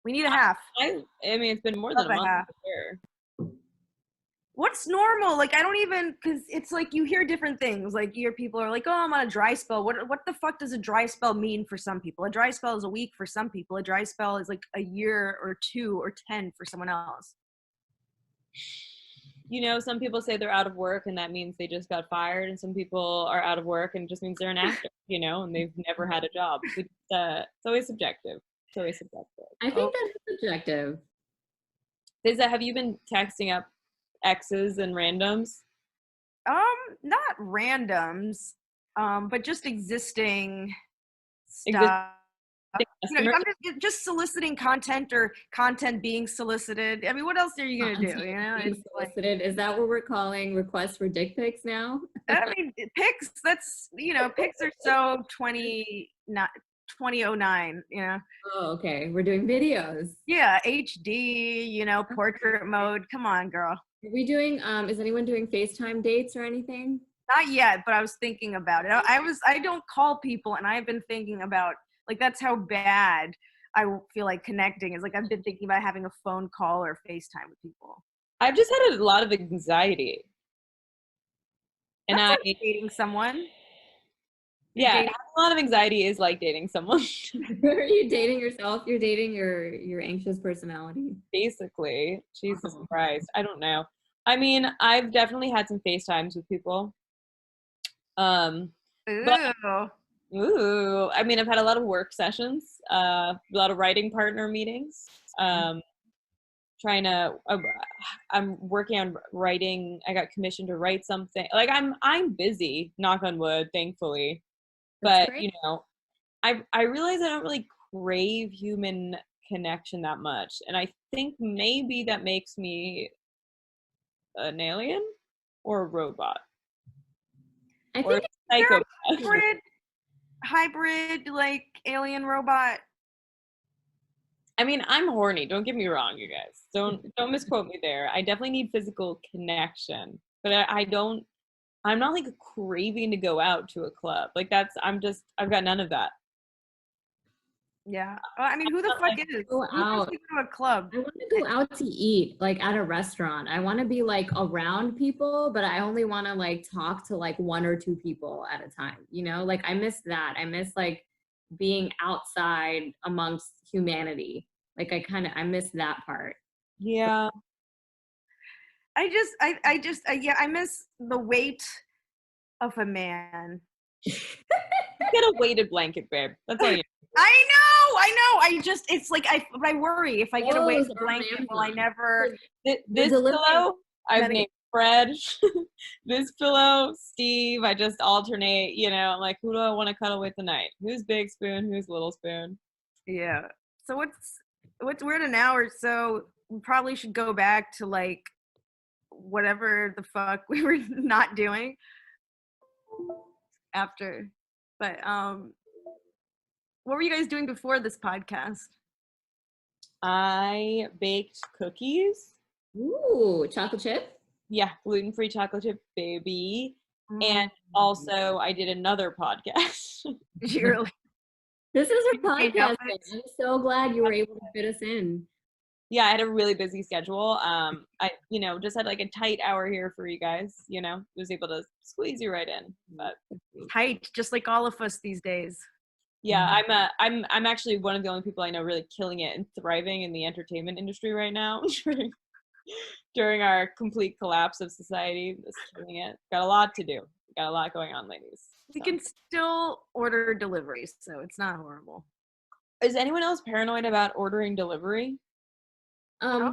We need a half. I mean, it's been more than a month for sure. What's normal? Like, I don't even, because it's like you hear different things. Like, you hear people are like, oh, I'm on a dry spell. What the fuck does a dry spell mean for some people? A dry spell is a week for some people. A dry spell is like a year or 2 or 10 for someone else. You know, some people say they're out of work and that means they just got fired, and some people are out of work and it just means they're an actor, you know, and they've never had a job. It's always subjective. I think that's subjective. Fizza, have you been texting up exes and randoms? Not randoms, but just existing stuff. You know, I'm just soliciting content or content being solicited. I mean, what else are you gonna do? You know, being solicited. Is that what we're calling requests for dick pics now? I mean, pics. That's, you know, pics are so 2009. You know. Oh, okay. We're doing videos. Yeah, HD. You know, portrait mode. Come on, girl. Are we doing? Is anyone doing FaceTime dates or anything? Not yet, but I was thinking about it. I don't call people, and I've been thinking about. Like, that's how bad I feel like connecting is. Like, I've been thinking about having a phone call or FaceTime with people. I've just had a lot of anxiety. And that's like dating someone. Yeah, a lot of anxiety is like dating someone. Are you dating yourself? You're dating your anxious personality. Basically. Jesus Christ. I don't know. I mean, I've definitely had some FaceTimes with people. Ooh, I mean, I've had a lot of work sessions, a lot of writing partner meetings. trying to I'm working on writing. I got commissioned to write something. Like I'm busy, knock on wood, thankfully. That's But great. you know, I realize I don't really crave human connection that much, and I think maybe that makes me an alien or a robot I or a think psychopath. Hybrid like alien robot. I mean, I'm horny. Don't get me wrong, you guys. Don't misquote me there. I definitely need physical connection, but I don't. I'm not like craving to go out to a club. Like I've got none of that. Yeah. Well, I mean, who the Not fuck like is? go Who wants out. to go to a club? I want to go out to eat, like at a restaurant. I want to be like around people, but I only want to like talk to like one or two people at a time. You know, like I miss that. I miss like being outside amongst humanity. Like I miss that part. Yeah. I miss the weight of a man. Get a weighted blanket, babe. That's all you I know. It's like I worry if I get away Those from the are blanket, will I Amazon. never? need. The This delivery- pillow, I've Medic- named Fred. This pillow, Steve. I just alternate, you know, I'm like, who do I want to cuddle with tonight? Who's big spoon? Who's little spoon? Yeah. So we're at an hour, so we probably should go back to like whatever the fuck we were not doing after. But what were you guys doing before this podcast? I baked cookies. Ooh, chocolate chip. Yeah, gluten-free chocolate chip, baby. And also, I did another podcast. You're like, This is her Hey, podcast. outfits. I'm so glad you were able to fit us in. Yeah, I had a really busy schedule. I, you know, just had like a tight hour here for you guys. You know, was able to squeeze you right in. But tight, just like all of us these days. yeah, I'm actually one of the only people I know really killing it and thriving in the entertainment industry right now during our complete collapse of society. Just killing it. Got a lot to do. Got a lot going on, ladies. You So. can still order deliveries, so it's not horrible. Is anyone else paranoid about ordering delivery? I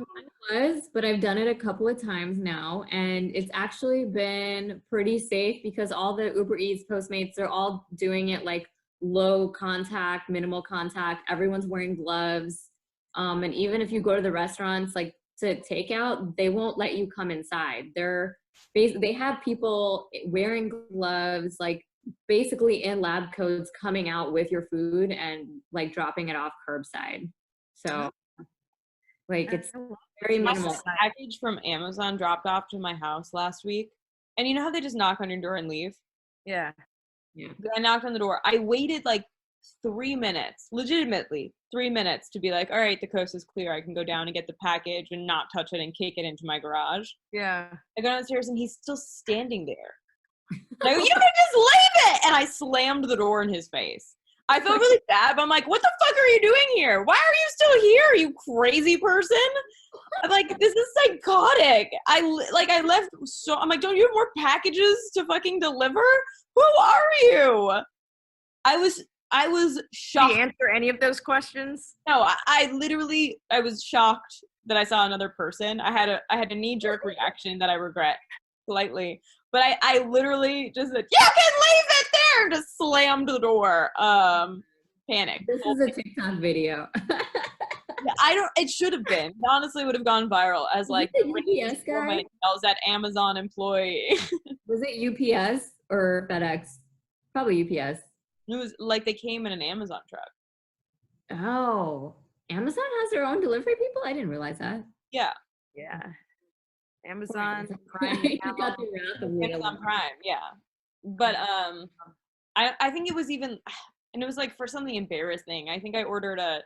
was, but I've done it a couple of times now, and it's actually been pretty safe because all the Uber Eats, Postmates, they're all doing it like low contact, minimal contact. Everyone's wearing gloves. And even if you go to the restaurants, like to take out, they won't let you come inside. They have people wearing gloves, like basically in lab coats, coming out with your food and like dropping it off curbside. So like it's very My minimal. package from Amazon dropped off to my house last week. And you know how they just knock on your door and leave? Yeah. I knocked on the door. I waited like 3 minutes, legitimately 3 minutes, to be like, all right, the coast is clear. I can go down and get the package and not touch it and kick it into my garage. Yeah. I go downstairs and he's still standing there. I go, you can just leave it! And I slammed the door in his face. I felt really bad, but I'm like, what the fuck are you doing here? Why are you still here, you crazy person? I'm like, this is psychotic. I left, so I'm like, don't you have more packages to fucking deliver? Who are you? I was shocked. Did you answer any of those questions? No, I literally was shocked that I saw another person. I had a knee-jerk reaction that I regret slightly. But I literally just said, you can leave it there, and just slammed the door. Panic. This is a TikTok video. It should have been. It honestly would have gone viral as like the UPS guy? woman that was that Amazon employee. Was it UPS or FedEx? Probably UPS. It was like they came in an Amazon truck. Oh, Amazon has their own delivery people? I didn't realize that. Yeah. Yeah. Amazon Prime. Prime. You got the wrath of Leah. Amazon Prime, yeah. But I think it was even, and it was like for something embarrassing. I think I ordered a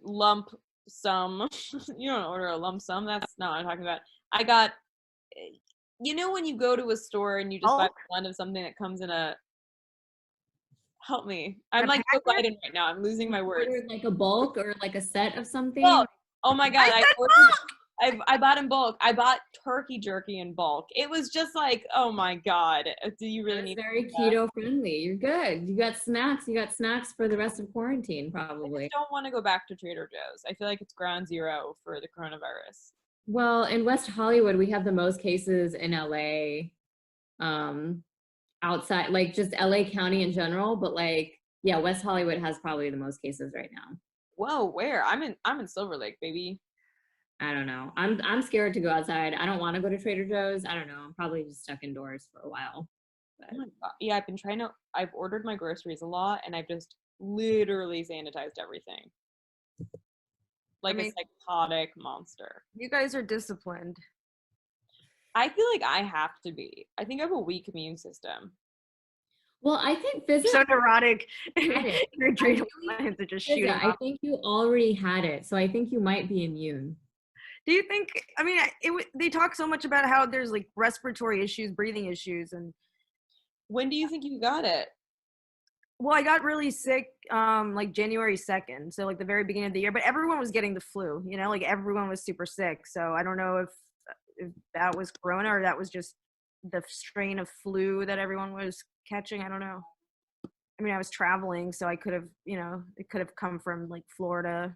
lump sum. You don't order a lump sum. That's not what I'm talking about. I got, you know, when you go to a store and you just buy one of something that comes in a. Help me! I'm like so Biden right now. I'm losing my words. Ordered like a bulk or like a set of something. Oh my god! I bought in bulk. I bought turkey jerky in bulk. It was just like, oh my God. Do you really It's need very that? keto friendly. You're good. You got snacks. You got snacks for the rest of quarantine, I probably. just don't want to go back to Trader Joe's. I feel like it's ground zero for the coronavirus. Well, in West Hollywood, we have the most cases in LA, outside, like just LA County in general. But like, yeah, West Hollywood has probably the most cases right now. Whoa, where? I'm in Silver Lake, baby. I don't know. I'm scared to go outside. I don't want to go to Trader Joe's. I don't know. I'm probably just stuck indoors for a while. But Oh my God. Yeah, I've ordered my groceries a lot and I've just literally sanitized everything. Like mean- a psychotic monster. You guys are disciplined. I feel like I have to be. I think I have a weak immune system. well, I think Fizza, So neurotic. it. Your adrenal I glands are just Fizza, shooting I off. think you already had it, so I think you might be immune. Do you think? I mean, they talk so much about how there's like respiratory issues, breathing issues, and When do you think you got it? well, I got really sick like January 2nd, so like the very beginning of the year. But everyone was getting the flu, you know, like everyone was super sick. So I don't know if that was corona or that was just the strain of flu that everyone was catching. I don't know. I mean, I was traveling, so I could have, you know, it could have come from like Florida.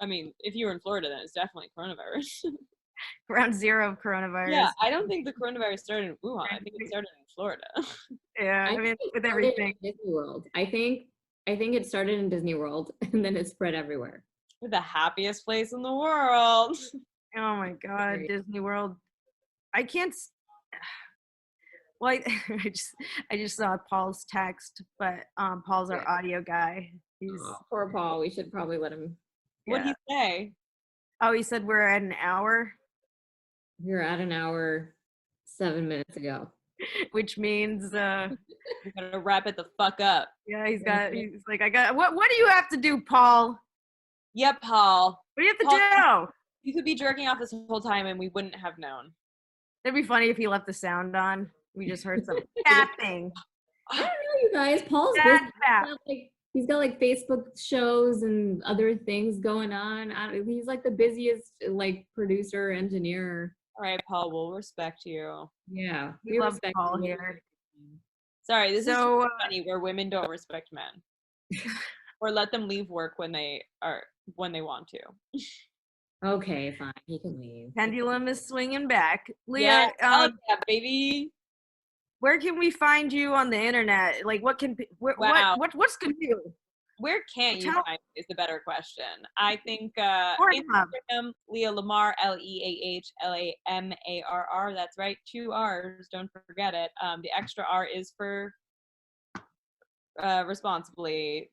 I mean, if you were in Florida, then it's definitely coronavirus. Ground zero of coronavirus. Yeah, I don't think the coronavirus started in Wuhan. I think it started in Florida. Yeah, I I mean, think it with started everything. in Disney World. I think it started in Disney World and then it spread everywhere. We're the happiest place in the world. Oh my God, Right. Disney World. I can't. Well, I just saw Paul's text, but Paul's our audio guy. He's Oh, poor Paul. We should probably let him. What'd yeah. he say? Oh, he said we're at an hour, We're at an hour 7 minutes ago. which means We gotta wrap it the fuck up. yeah, he's like I got what do you have to do, Paul? Yep, Paul. What do you have to Paul- do? You could be jerking off this whole time and we wouldn't have known. It'd be funny if he left the sound on. We just heard some tapping. I don't know, you guys. Paul's Tap, busy. tap. He's got like Facebook shows and other things going on. He's like the busiest like producer, engineer. All right, Paul, we'll respect you. Yeah, We love respect Paul you. here. Sorry, this is So just funny where women don't respect men. Or let them leave work when they want to. Okay, fine. He can leave. pendulum is swinging back. Leah, hell yeah, baby. where can we find you on the internet? Like, what can Wow. what's good to you? Where can't you Tell- find me is the better question. I think Pornhub. Instagram, Leah Lamarr, LeahLamarr. That's right, 2 R's. Don't forget it. The extra R is for responsibly.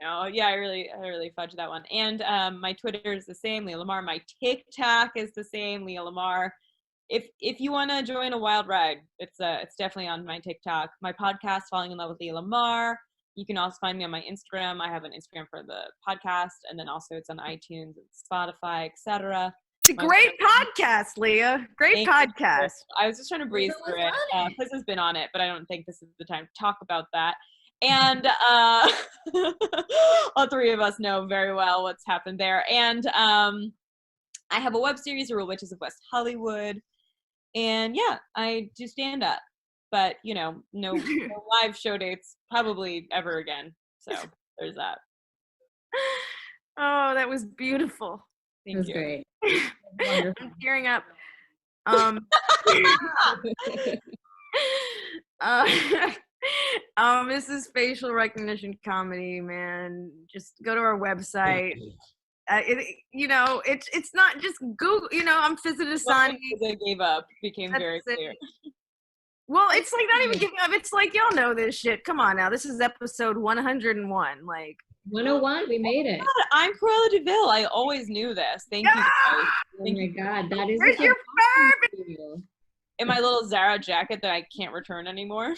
No, yeah, I really fudged that one. And my Twitter is the same, Leah Lamarr. My TikTok is the same, Leah Lamarr. If you want to join a wild ride, it's definitely on my TikTok. My podcast, Falling in Love with Leah Lamarr. You can also find me on my Instagram. I have an Instagram for the podcast, and then also it's on iTunes and Spotify, etc. It's a great podcast, Leah. Great podcast. I was just trying to breeze Fizza was through it. on it. Fizz has been on it, but I don't think this is the time to talk about that. And all 3 of us know very well what's happened there. And I have a web series, The Real Witches of West Hollywood. And yeah, I do stand up. But, you know, no live show dates probably ever again. So there's that. Oh, that was beautiful. It Thank was you. great. I'm tearing up. This is facial recognition comedy, man. Just go to our website. It's not just Google. You know, I'm Fizza Dasani. I gave up became That's very it. clear. Well, it's like not even giving up. It's like y'all know this shit. Come on now. This is episode 101. Like 101, we made it. God, I'm Cruella DeVille. I always knew this. Thank you guys. Oh my God, that is where's like your a- verb? In my little Zara jacket that I can't return anymore.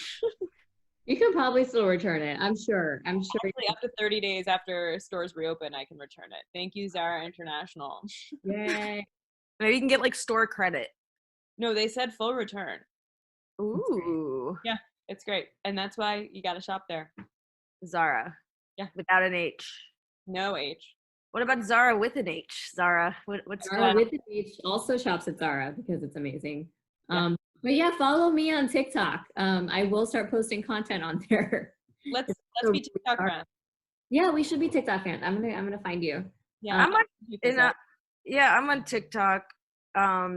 You can probably still return it. I'm sure. Hopefully after 30 days after stores reopen, I can return it. Thank you, Zara International. Yay. Maybe you can get like store credit. No, they said full return. Ooh, It's great. And that's why you got to shop there. Zara. Yeah. Without an H. No H. What about Zara with an H? Zara, what's Zara going on? with the beach also shops at Zara because it's amazing. Yeah. But yeah, follow me on TikTok. I will start posting content on there. Let's so be TikTok friends. Yeah, we should be TikTok fans. I'm gonna find you. Yeah, I'm on, yeah, I'm on TikTok.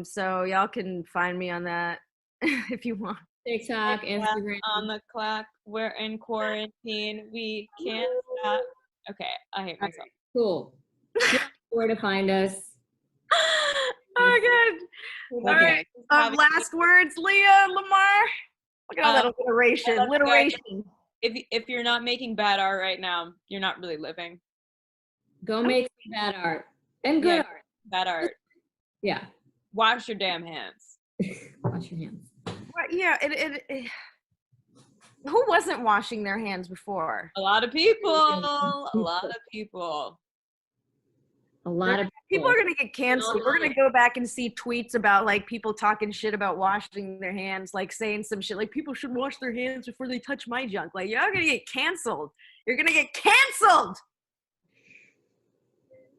So y'all can find me on that if you want. TikTok, Instagram. On the clock. We're in quarantine. We can't stop. Okay, I hate myself. Cool. Where to find us? Oh, good. All right. Last words, Leah, Lamarr. Look at all that alliteration. Alliteration. If you're not making bad art right now, you're not really living. Go make some bad art and good art. Bad art. Yeah. Wash your damn hands. Wash your hands. Yeah. Who wasn't washing their hands before? A lot of people. A lot of people. A lot of people are gonna get canceled. We're gonna go back and see tweets about like people talking shit about washing their hands, like saying some shit like people should wash their hands before they touch my junk. Like you're gonna get canceled. You're gonna get canceled.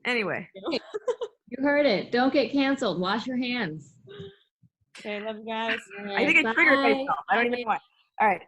Anyway. You heard it. Don't get canceled. Wash your hands. Okay, love you guys. I think I triggered myself. I don't even know why. All right.